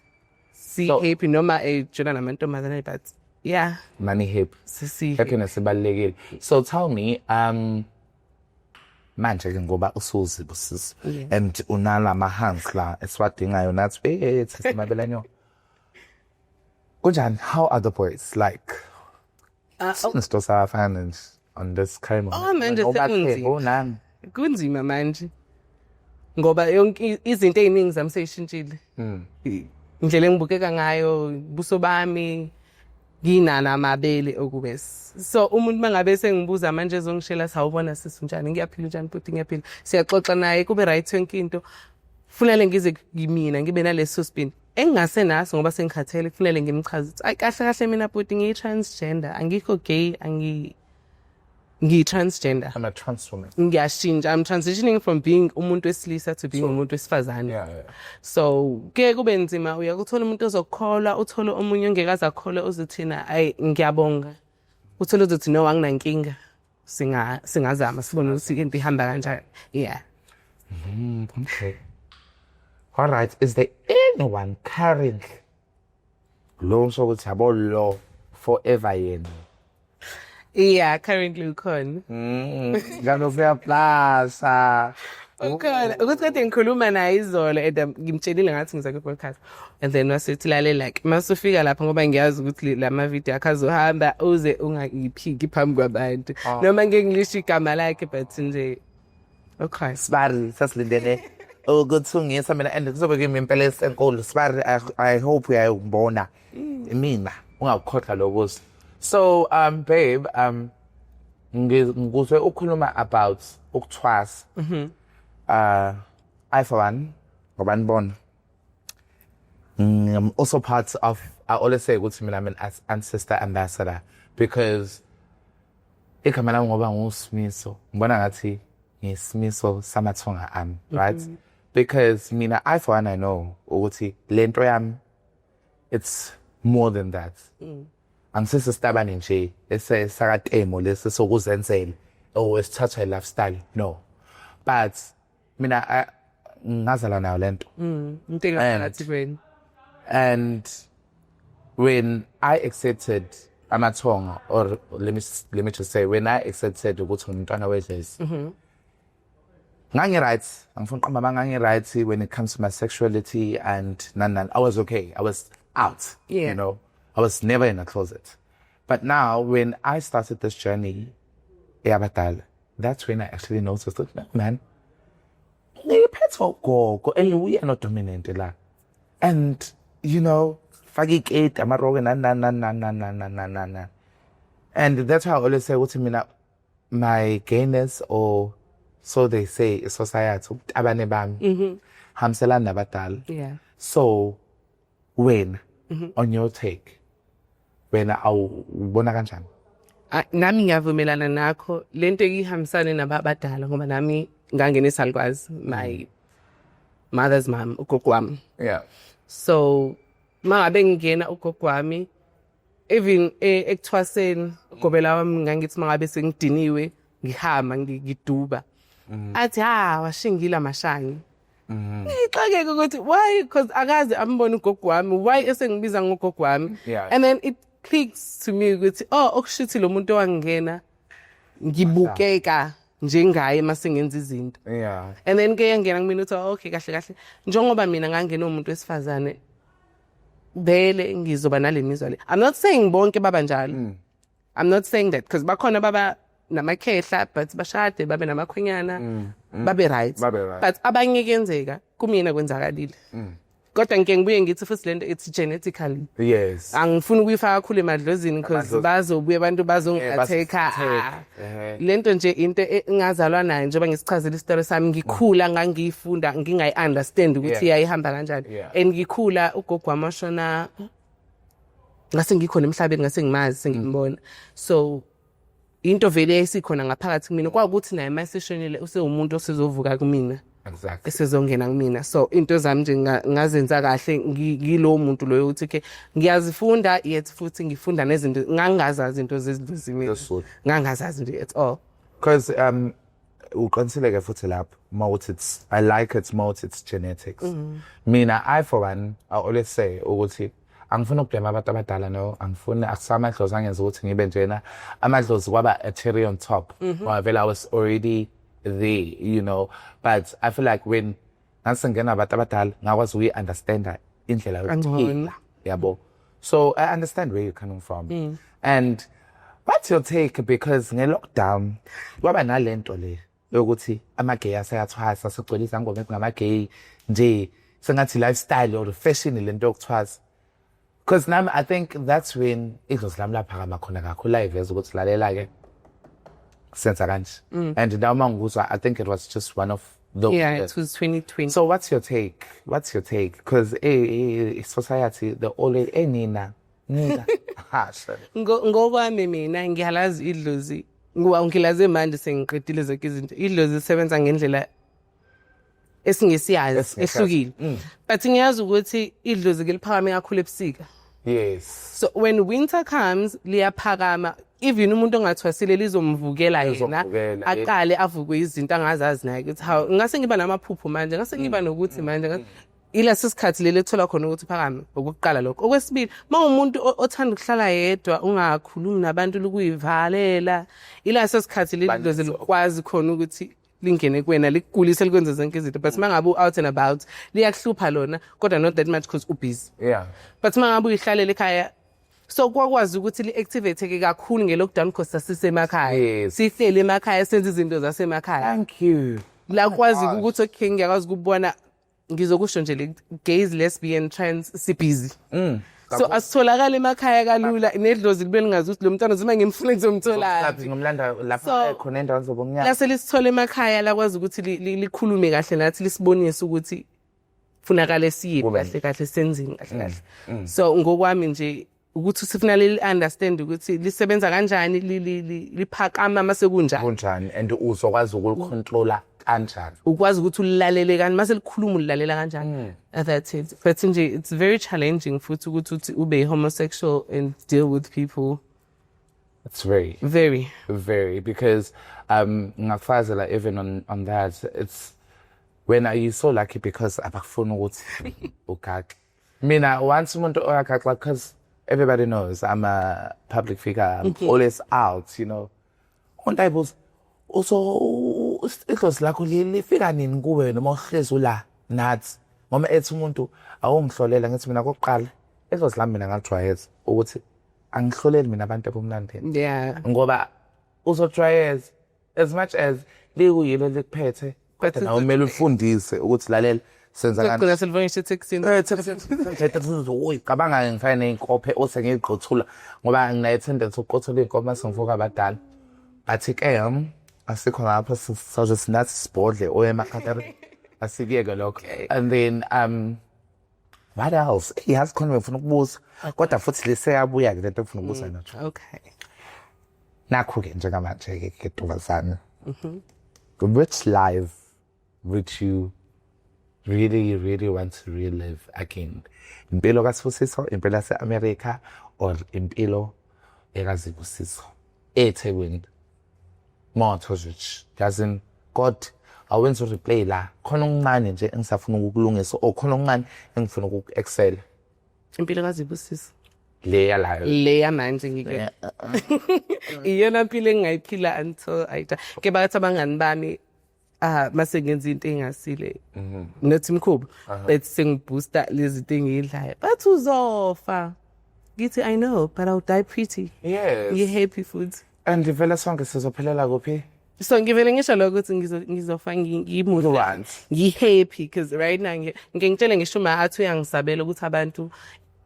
Si happy noma ejola namantombazane but yeah. Money hip. Sisi. Happiness ibalekile. So tell me, manje ke ngoba usuzibusisa and unala ma-hands la esiwadingayo nathi sesimabelane. Kunjani, how are the boys like? Since safana on this kind of manje kunzima manje ngoba yonke izinto eziningi zami seyishintshile. Indlela engibukeka ngayo, buso bami nginana amabele okubese. So umuntu mangabe sengibuza manje ezongishela sawubona sisi njani, ngiyaphila njani futhi ngiyaphila, siyaxoxa naye kube right yonke into. Kufanele ngize kimina ngibe naleso spin engase naso ngoba sengikhathele. Kufanele ngimchaze ukuthi ay kahle mina futhi ngiyi-transgender, angikho gay, ngiyi-transgender. I'm a trans woman. Ngiyashintsha. I'm transitioning from being umuntu wesilisa to being umuntu wesifazane. Yeah. So ke kube nzima, uyakuthola umuntu ozokholwa, uthole omunye ongekazi akholwa uzothina ay ngiyabonga. Uthole uzothi no anginankinga. Singazama sibone ukuthi into ihamba kanjani. Yeah. Okay. All right. Is there anyone currently lo sokuthi yabo lo forever yena? Yeah, currently ukhona. Nganokuya plaza. Ukhona. Ukuthi kade ngikhuluma naye izolo ngimtshelile ngathi ngiza ku-podcast. And then wasithi lalela like masufika lapha ngoba ngiyazi ukuthi lama video akazohamba uze ungayiphiki phambi kwabantu. Noma ngeke ngilisho igama lakhe but nje okay. Sibari sasilindele ukuthungisa mina and kuzobe kimi impela esenkulu. Sibari, I hope uyayibona mina ungakhohlwa lokho. So babe, ngizwe ukhuluma about ukuthwasa. I for one ngoba nibona I'm also part of, I always say ukuthi mina I'm an ancestor ambassador because igama lami ngoba ngusimiso ngibona ngathi ngisimiso samathonga ami, right? Because mina I for one I know ukuthi lento yami it's more than that. Angisese sitabane nje esakatemo lesi sokuzenzela esithatha lifestyle, no. But mina ngazala nayo lento. And when I accepted amathonga, or let me just say when I accepted ukuthi ngumntwana weJesu, right, when it comes to my sexuality and I was okay. I was out, you know. I was never in a closet. But now, when I started this journey, that's when I actually noticed that, no, man, and we are not dominant. And, you know, and that's how I always say, what's my gayness, or so they say, society, yeah. So, when, on your take, when awubona kanjani? Nami ngiyavumelana nakho lento ihambisane nabadala ngoba nami ngangena esalukwazi, my mother's mom, ugogo wami. Yeah. So mangabe ngingena ugogo wami, even ekuthwaseni ugobela wami ngangithi mangabe sengidiniwe ngihamba ngiduba, athi washingila mashangi ngixakeke ukuthi why, because akaze ambona ugogo wami, why esengibiza ngogogo wami. Yeah. And then it clicks to me ukuthi okushuthi lo muntu owangena ngibukeka njengaye mase ngenza izinto. Yeah. And then ke yangena kumina uthi okay kahle njengoba mina ngangena umuntu wesifazane vele ngizoba nale mizwa le. I'm not saying bonke baba njalo. I'm not saying that because bakhona baba namakhehla but bashade babe namakhwenyana babe right. But abanye kuyenzeka kumina kwenzakalile. Kodwa ngeke ngibuye ngithi futhi lento it's genetically. Yes. Angifuni ukuyifaka kakhulu emadlozini because bazobuye abantu bazongi-attack. Lento nje into engazalwa nayo njengoba ngisichazela istory sami ngikhula ngangiyifunda ngingayi-understand ukuthi yayihamba kanjani. And ngikhula ugogo wami washona ngase ngikhona emhlabeni ngase ngimazi sengimbona. So into vele esikhona ngaphakathi kumina kwakuthi naye maseshonile usewumuntu osizovuka kumina. Exactly. Esezongena kumina. So into zami nje ngazenza kahle ngilo muntu loyo uthi ke ngiyazifunda yet futhi ngifunda nezinto ngangazazi into zezidluzimini. Ngangazazi nje at all. Because uqiniseleke futhi lapho mawuthi it's I like it mawuthi it's genetics. Mina I for one I always say ukuthi angifuni ukublame abantu abadala no angifuni akusamadlozi angenza ukuthi ngibe njena amadlozi kwaba a cherry on top. Well, I was already there, you know, but I feel like when nasengena abantu abadala ngakwazi we understand indlela yokuphila yabo. So I understand where you're coming from. And what's your take, because nge-lockdown kwaba nalento le yokuthi ama-gay aseyathwasa sigcwelisa ngoma ngama-gay nje sengathi lifestyle or fashion lento yokuthwasa. Because now I think that's when idlozi lami laphakama khona kakhulu iveza ukuthi lalela ke senza kanje. And now manguzwa I think it was just one of those. Yeah, it was 2020. So what's your take? Because society the always nina hasha. Ngokwami mina ngiyalazi idlozi ngilaze manje sengiqedile zonke izinto. Idlozi isebenza ngendlela esingesiyazi ehlukile. But ngiyazi ukuthi idlozi ke liphakame kakhulu ebusika. Yes. So when winter comes liyaphakama, even umuntu ongathwasile lizomvukela yena aqale avukwe izinto angazazi naye ukuthi how ngase ngiba namaphupho manje ngase ngiba nokuthi manje ila sesikhathi lele ethola khona ukuthi phakame okuqala lokho. Okwesibili mawumuntu othanda ukuhlala yedwa ungakhulumi nabantu lokuyivalela ila sesikhathi leli dlozi likwazi khona ukuthi lingene kuwena likugulise likwenze zonke izinto. But mangabe out and about liyakuhlupha lona kodwa not that much because ubusy. Yeah. But mangabe uyihlalele ekhaya so kwakwazi ukuthi li-activate ke kakhulu nge-lockdown because sasisemakhaya. Sihlele emakhaya senze izinto zasemakhaya. Thank you. La kwazi ukuthi okay ngiyakwazi ukubona ngizokusho nje le gays, lesbian, trans sibhizi. So asitholakala emakhaya kalula nedlozi kubeni ngazi ukuthi lo mntwana uzima ngimfune ngizomthola. Laphi ngomlanda lapha khona endawo zobongiya. Lase lisithole emakhaya la kwazi ukuthi likhulume kahle nathi lisibonise ukuthi funakala siyibe kahle senzini kahle. So ngokwami nje ukuthi sifuna understand ukuthi lisebenza kanjani liphakama mase kunjani and uzokwazi ukulicontrola kanjani ukwazi ukuthi ulilalele kanjani mase likhuluma ulilalela kanjani. That's it. But nje it's very challenging futhi ukuthi ube homosexual and deal with people. It's very because ngafazela even on that it's when are you so lucky because abafuna ukuthi ukaki mina once umuntu oyakaki because everybody knows I'm a public figure. I'm always out, you know. One time was also it was like lifika nini kuwe noma uhlezi la nathi ngoma ethi umuntu awungihlolela ngithi mina kokuqala it lami mina ngajwayeza ukuthi angihloleli mina abantu abomlandeni. Yeah. Ngoba uzojwayeza as much as likuyilo likuphethe kodwa nawe kumele ufundise ukuthi lalela senza kanjani. Kuna silvonishe texting. Oy cabanga ngifane neinkophe osengigqothula ngoba nginayo tendency ukuqothola inkomo masengivuka abadala. Athi ke asikho lapha sizoje sinathi sibodle oyemakhatari asikiyeke lokho. And then what else? He has khona ngifuna ukubuza kodwa futhi leseyabuya ke lento ngifuna ukubuza nacho. Okay. Nakho ke njengamanje ke Ntombazane. Which life would you really want to relive again? Impilo kaSibusiso, impilo yase-America, or impilo ekaZibusiso eThekwini? More Tojic. Doesn't God awenza ureplay la khona okuncane nje engisafuna ukulungisa or khona okuncane engifuna uku-excel impilo kazibusisi le yalayo leya manje ngike iyona mpilo engingayiphila until ayita ke bathi abangani bami mase ngenza into engasile nathi mkhubo bethi sengibooster lezi zinto engidlayo bathi uzofa ngithi I know but I'll die pretty yes happy futhi and vele sonke sizophelela kuphi so ngivele ngisho lokho ukuthi ngizofa ngimuhle ngihappy because right now ngitshele ngisho uma athi uyangisabela ukuthi abantu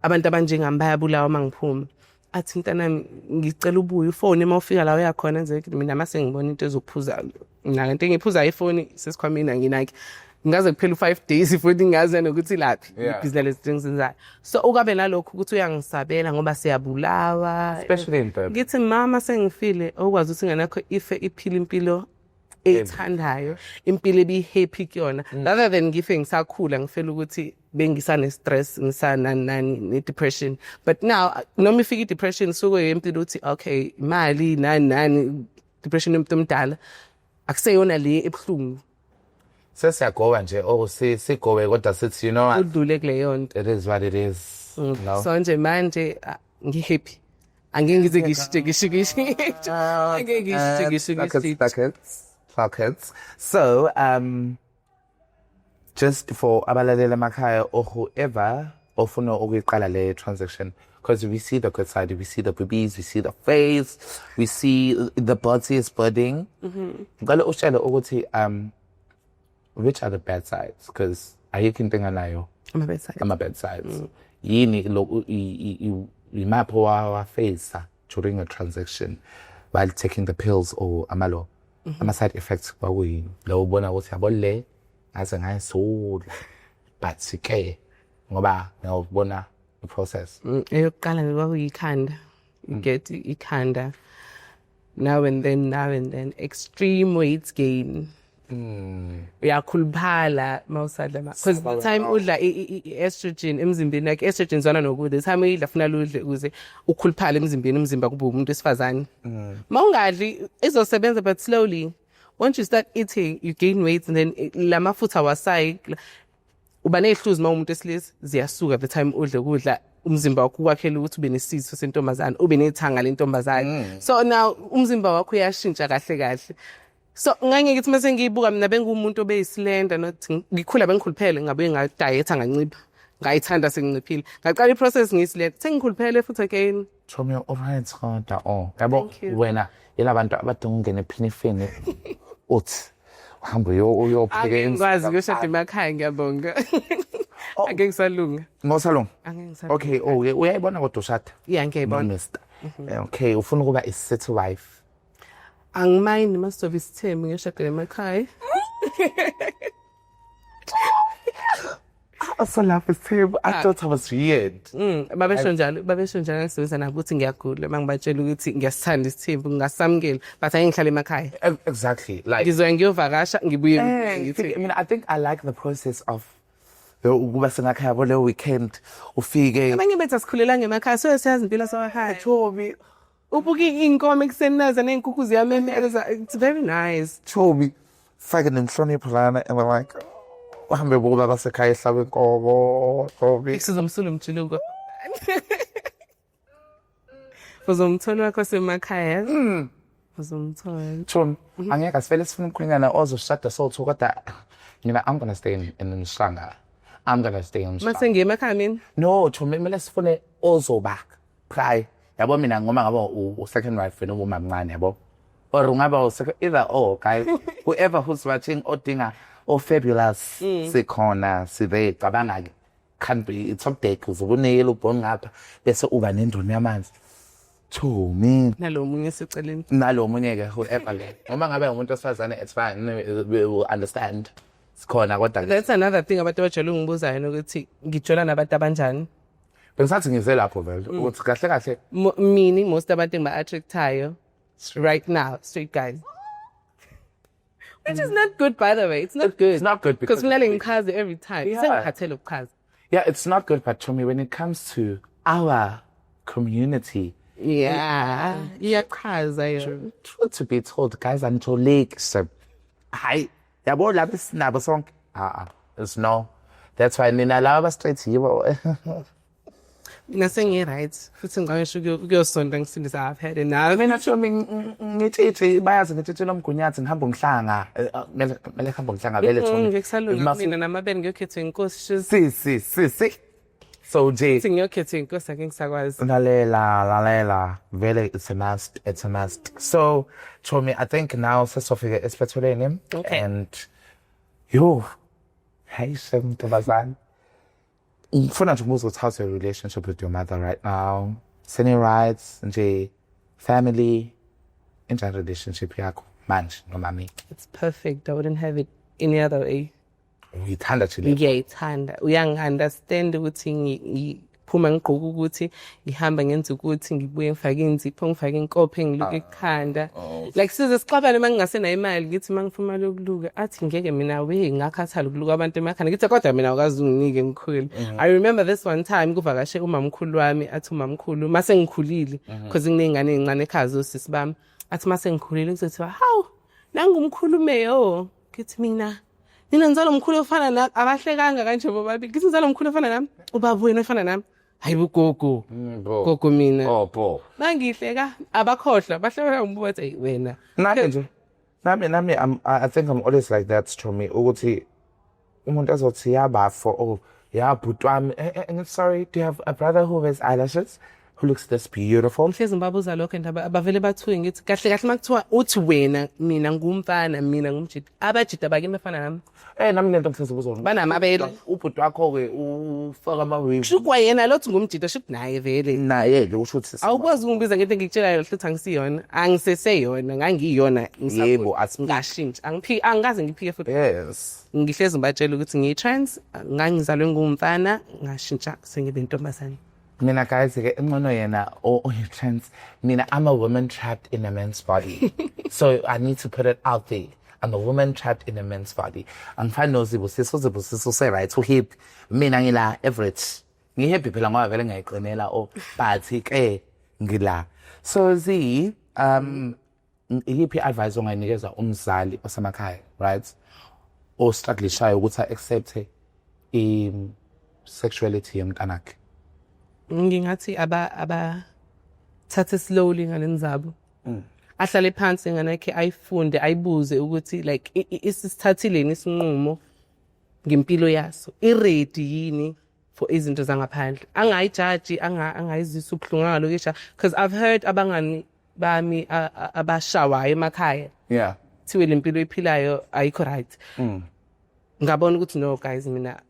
abanjengami bayabulawa mangiphuma athi ntanami ngicela ubuye ufone uma ufika la uyakhona nje mina mase ngibona into ezokuphuza mina into engiphuza iphone sesikhwamini nginaki ngaze kuphela u5 days futhi ngaze nokuthi laphi ibhizinesi lengizenzayo so ukabe nalokho ukuthi uyangisabela ngoba siyabulawa especially in the ngithi mama sengifile okwazi ukuthi nganakho ife iphila impilo ethandayo impilo ebi happy kuyona rather than ngife ngisakhula ngifela ukuthi bengisane stress ngisanani ne depression but now noma ifika depression suke empilo uthi okay imali nani depression yomuntu omdala akuseyona le ebhlungu sesiyagoba nje sigobe kodwa sithi you know what udlule kuleyo nto it is what it is no so nje manje ngihappy angeke ngize ngishike Pockets. So, just for abalalele emakhaya or whoever ofuna ukuyiqala le transaction, because we see the good side, we see the boobies, we see the face, we see the body is budding. Ngale ushele ukuthi which are the bad sides? Because ayikho into enganayo ama bad sides. Yini lo imapho wa face during a transaction while taking the pills or amalo. Ama-side effects kwakuyini lo ubona ukuthi yabo le ngaze ngayisula but ke ngoba ngiyabona i-process eyokuqala kwakuyikhanda get ikhanda now and then extreme weight gain uyakhuluphala mawusadla because the time udla i-estrogen emzimbeni like estrogen zona nokudla the time uyidla funa udle ukuze ukhuluphale emzimbeni umzimba kube umuntu wesifazane mawungadli izosebenza but slowly once you start eating you gain weight and then lamafutha wasayi uba nezihluzi mawumuntu esilisa ziyasuka the time udle ukudla umzimba wakho ukwakhela ukuthi ube nesizwe sentombazane ube nethanga lentombazane so now umzimba wakho uyashintsha kahle so ngeke ngithi mase ngiyibuka mina bengumuntu obeyislender nothi ngikhula bengikhuluphele ngabe ngadiet ngancipha ngayithanda senginciphile ngaqala iprocess ngiyislender sengikhuluphele futhi again Tommy alright kodwa yabo wena yelabantu abadinga ungena ephinifini uthi uhambe uyopheka ngikwazi ukushada emakhaya ngiyabonga angeke ngisalunga ngosalunga angeke ngisalunga okay uyayibona kodwa ushada ngiyayibona okay ufuna ukuba i-city wife angimind masobe isithembu ngishadele emakhaya so laugh is terrible I thought I was weird babesho njalo ngisebenzisa nabo ukuthi ngiyagula mangibatshela ukuthi ngiyasithanda isithembu ngingasamukela but angihlala emakhaya exactly like ngizoya ngiyovakasha ngibuye ngithi I think I like the process of ukuba sengakhaya bo le weekend ufike abanye bethu sikhulela ngemakhaya so siyazi impilo sawakhaya Chobi ubuke inkomoekusenaza nezinkukhu ziyamemeza it's very nice Chobi fake nemhlonipho lana and we're like uhambe bokuba basekhaya ehlabe inkomo Chobi sizomsula umjuluko uzomthola wakho semakhaya uzomthola Chon angeke asivele sifuna ukukhulunyana ozoshada so kodwa mina I'm going to stay in Mhlanga I'm going to stay in Mhlanga mase ngiyemakhaya mina no Chon kumele sifune ozoba pry yabo mina ngoma ngaba u-second wife wena uma mncane yabo or ungaba either guys whoever who's watching odinga fabulous sikhona sibe cabanga can be it's up there uzobonela ubhoni ngapha bese uba nendoni yamanzi Chomi nalomunye seceleni nalomunye ke whoever le noma ngabe umuntu osifazane it's fine we will understand sikhona kodwa that's another thing abantu abajwayele ungibuzayo ukuthi ngijola nabantu abanjani bengisathi ngize lapho vele ukuthi kahle meaning most abantu engiba-attractayo right now straight guys which is not good by the way it's not good because kumele ngichaze every time sengikhathele ukuchaza it's not good but to me when it comes to our community iyachaza yo truth to be told guys anitholeki hayi Yabo lapho sinabo sonke. It's no. That's why nina laba straight yibo. Mina sengi-right futhi ngisho ukuyosonta ngisindisa I've had enough. Mina ngisho ngithi bayazi ngithi lomgunyathi ngihamba ngihlanga. Mele ngihamba ngihlanga vele Thomi. Ngikusalula mina namabele ngiyokhetha inkosi. Si. So Jay. Ngiyokhetha inkosi ake ngisakwazi. Lalela. Vele it's a must. So Thomi, I think now sesofika esiphethelweni and hey Ntombazane. Ngifuna nje ukubuza ukuthi how's your relationship with your mother right now? Any rights, nje family, enjani relationship yakho manje nomami? It's perfect. I wouldn't have it any other way. Uyithanda nje? Ngiyayithanda. Uyangi-understand ukuthi ngiphuma ngigqoka ukuthi ngihamba ngenza ukuthi ngibuye ngifake inzipho ngifake inkophe ngiluke ikhanda. Like size sixabane mangingasenayo imali ngithi mangifuna lokuluka athi ngeke mina ngakhathala ukuluka abantu emakhanda ngithi kodwa mina akazi unginike ngikhulu. I remember this one time kuvakashe umamkhulu wami athi umamkhulu mase ngikhulile because nginengane ezincane ekhaya zosisi bami athi mase ngikhulile kuzothi hawu nangumkhulume ngithi mina nzalo mkhulu ofana na abahlekanga kanje bobabili ngithi nzalo mkhulu ofana nami ubaba wena ofana nami hayi bugogo gogo mina bo mangihleka abakhohlwa bahleka ngibuka ukuthi wena nami I think I'm always like that to me ukuthi umuntu azothi yabafo bhuti wami sorry, do you have a brother who wears eyelashes who looks this beautiful? Mhlezi ngibabuza lokho ndaba abavele bathuke ngithi kahle makuthiwa uthi wena mina ngumfana mina ngumjida abajida abakini bafana nami nami lento ngifisa ukuzona banamabele ubhuti wakho ke ufaka ama-wave shukwa yena lothi ngumjida shuk naye vele naye ke usho ukuthi awukwazi ungibiza ngento engikutshelayo hluthi angisiyona angiseseyona ngangiyona yebo ngashintsha angikaze ngiphike futhi yes ngihlezi ngibatshela ukuthi ngiyi-trans ngangizalwe ngumfana ngashintsha sengibe intombazane. Mina guys, ngcono yena trans. Mina, I'm a woman trapped in a man's body. So I need to put it out there. I'm a woman trapped in a man's body. Angifani nozibusiso say right to hip. Mina ngila average. Ngihappy phela ngoba vele ngayiqinela but ke ngila. So yiphi advice ongayinikeza umzali osemakhaya, right? O struggle shayo ukuthi accept sexuality yomntanakhe. Ngingathi thathe slowly ngaleni zabo ahlale phansi ngane yakhe ayifunde ayibuze ukuthi like isithathileni isinqumo ngempilo yaso i-ready yini for izinto zangaphandle angayijudge angayizisa ubhlungu ngalokisha because I've heard abangani bami abashawayo emakhaya thiwe lempilo ephilayo ayikho right ngabona ukuthi no guys mina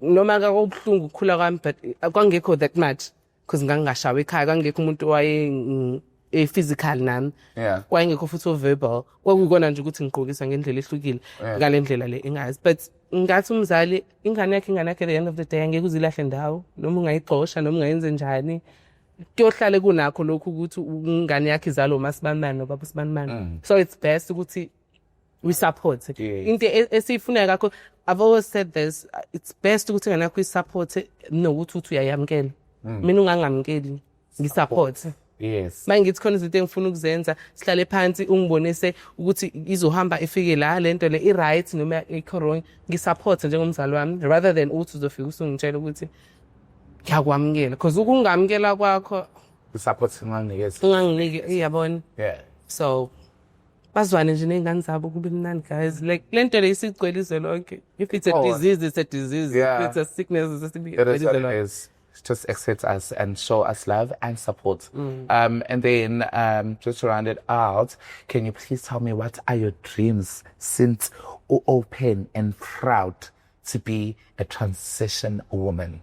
noma kakubhlungu ukukhula kwami but kwangekho that much because ngangashawa ekhaya kwangekho umuntu waye physical nami kwangekho futhi verbal kwakukona nje ukuthi ngiqokisa ngendlela ehlukile ngale ndlela le engazi but ngathi umzali ingane yakhe at the end of the day angeke uzilahle ndawo noma ungayixosha noma ungayenze njani kuyohlale kunakho lokhu ukuthi ingane yakhe izalo masibanibani nobaba sibanibani so it's best ukuthi we support into esifuneka kakho. I've always said this, it's best ukuthi ngana ku support nokuthi uthi uyayamkela mina ungangamkeli ngisupport yes mangithi khona izinto engifuna ukuzenza sihlale phansi ungibonise ukuthi izohamba ifike la lento le I right noma i-wrong ngisupport njengomzali wami rather than uthi uzofika usungitshela ukuthi ngiyakwamkela because ukungamkela kwakho support unganginike iyabona so bazwane nje nengane zabo kube mnandi guys like lento le isigcwelizwe lonke if it's a disease it's a disease if it's a sickness it's a sickness. Just accept us and show us love and support. And then just to round it out, can you please tell me what are your dreams since open and proud to be a transition woman?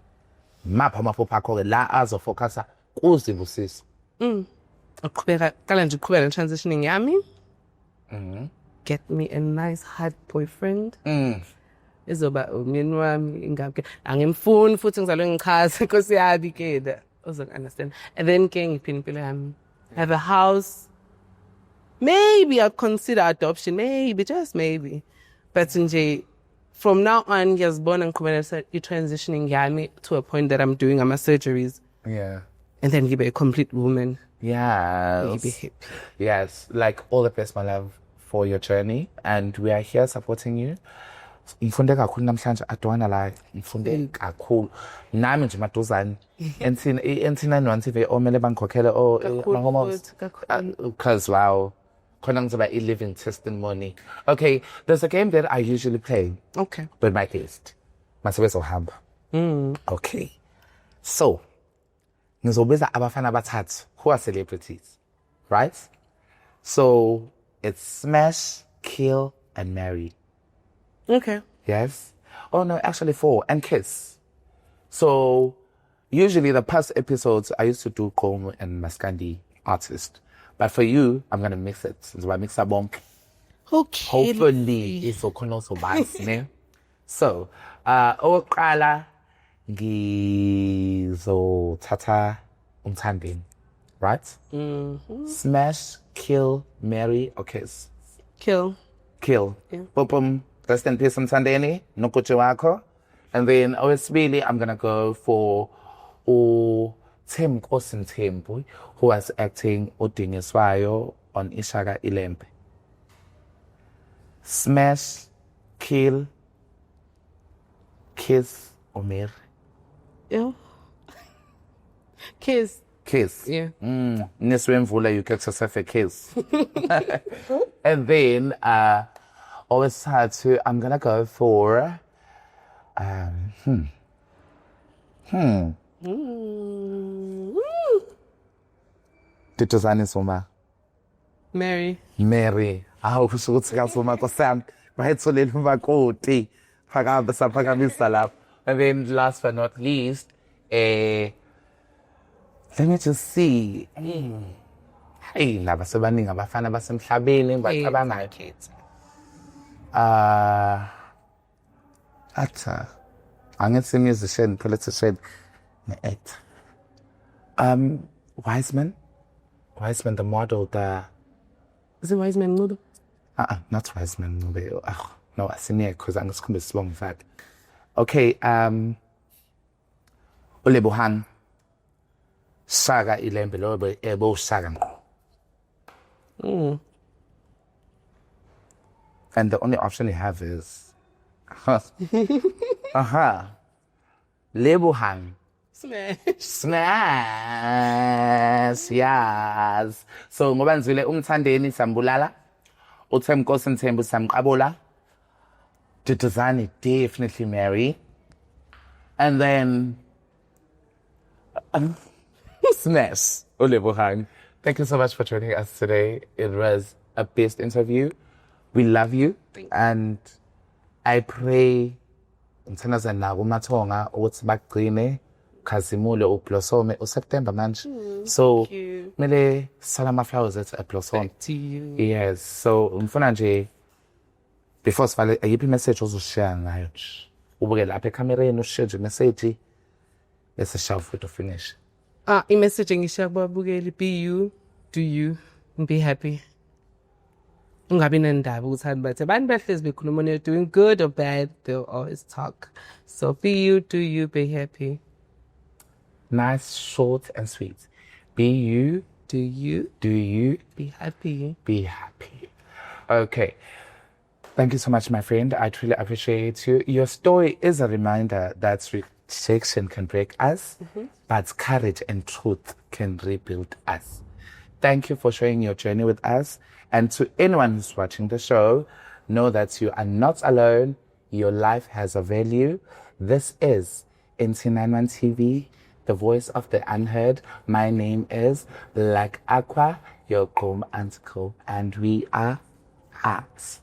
Mapha amaphupho akho la azofocus kuzibusisa. Uqhubeka kala nje uqhubeka transitioning yami. Get me a nice hot boyfriend. Izoba umyeni wami ingaphi angimfuni futhi ngizalwe ngichaza inkosi yabi ke uzok understand and then ke ngiphila impilo yami have a house maybe I'd consider adoption maybe just maybe but nje from now on ngiyazibona ngiqhubeka transitioning yami to a point that I'm doing my surgeries and then be a complete woman be happy. Yes, like all the best my love for your journey and we are here supporting you. Ngifunde kakhulu namhlanje adwana la ngifunde kakhulu nami nje maduzane ensina nwansive omele bangikhokhele Kakhulu, kakhulu. because wow khona ngizoba living testimony. Okay, there's a game that I usually play Okay. with my guest masebezohamba. Okay, so ngizobiza abafana abathathu who are celebrities, right? So it's smash, kill and marry. Okay. Yes. Oh no, actually 4 and kiss. So usually the past episodes I used to do Komu and Maskandi artist. But for you, I'm gonna mix it. So I mix up bonk. Okay. Hopefully it's also bas, ne? So oqala ngizothatha umthandeni, right? Smash, kill, marry, or kiss. Kill. Kill. Yeah. Boom. Rest in peace, Mthandeni, Nokuchi wako. And then obviously I'm gonna go for Tim Kosin Tembu, who was acting Odingiswayo on Ishaga Ilembe. Smash, kill, kiss, or marry. Yeah. Kiss. Kiss. Yeah. Niswemvula, you get yourself a kiss. And then always had to, I'm gonna go for Titozani Soma. Mary. Mary. Awu kusho ukuthi kasoma nkosami. Bayitholele umakoti. Phakamba saphakamisa lapho. And then last but not least, let me just see. Hey, laba sebaningi abafana basemhlabeni bacabangayo. Angithi musician, politician, ne-actor. Wiseman, the model, Is it Wise Man Noodle? not Wiseman, no, asiniye because angisikhumbula isibongo sakhe. Okay, uLebohang, Shaka Ilembe, lo ebo Shaka. And the only option you have is Lebohang. Smash, yes. So ngoba nizwile umthandeni sambulala, uThemkosi Nthembu samqabula, Duduzane definitely marry, and then Smash, Olebohang. Thank you so much for joining us today. It was a best interview. We love you, and I pray umthandazana nabo mathonga ukuthi bagcine khazimule ublosome uSeptember manje. So mele salama flowers at blossom To you. yes. So ngifuna nje before sivale ayiphi message ozoshare ngayo nje ubuke lapha ekamereni ushare nje message bese share for to finish. I-message engishiya kubabukeli, be you, do you, and be happy. Ungabi nendaba ukuthi bathi abantu behlezi bekhuluma when you're doing good or bad, they'll always talk. So be you, do you, be happy. Nice, short and sweet. Be you, Do you, do you, be happy. be happy. Okay. Thank you so much, my friend. I truly appreciate you. Your story is a reminder that rejection can break us, but courage and truth can rebuild us. Thank you for sharing your journey with us. And to anyone who's watching the show, know that you are not alone. Your life has a value. This is NC91 TV, the voice of the unheard. My name is Black Aqua, your home uncle, and we are Hearts.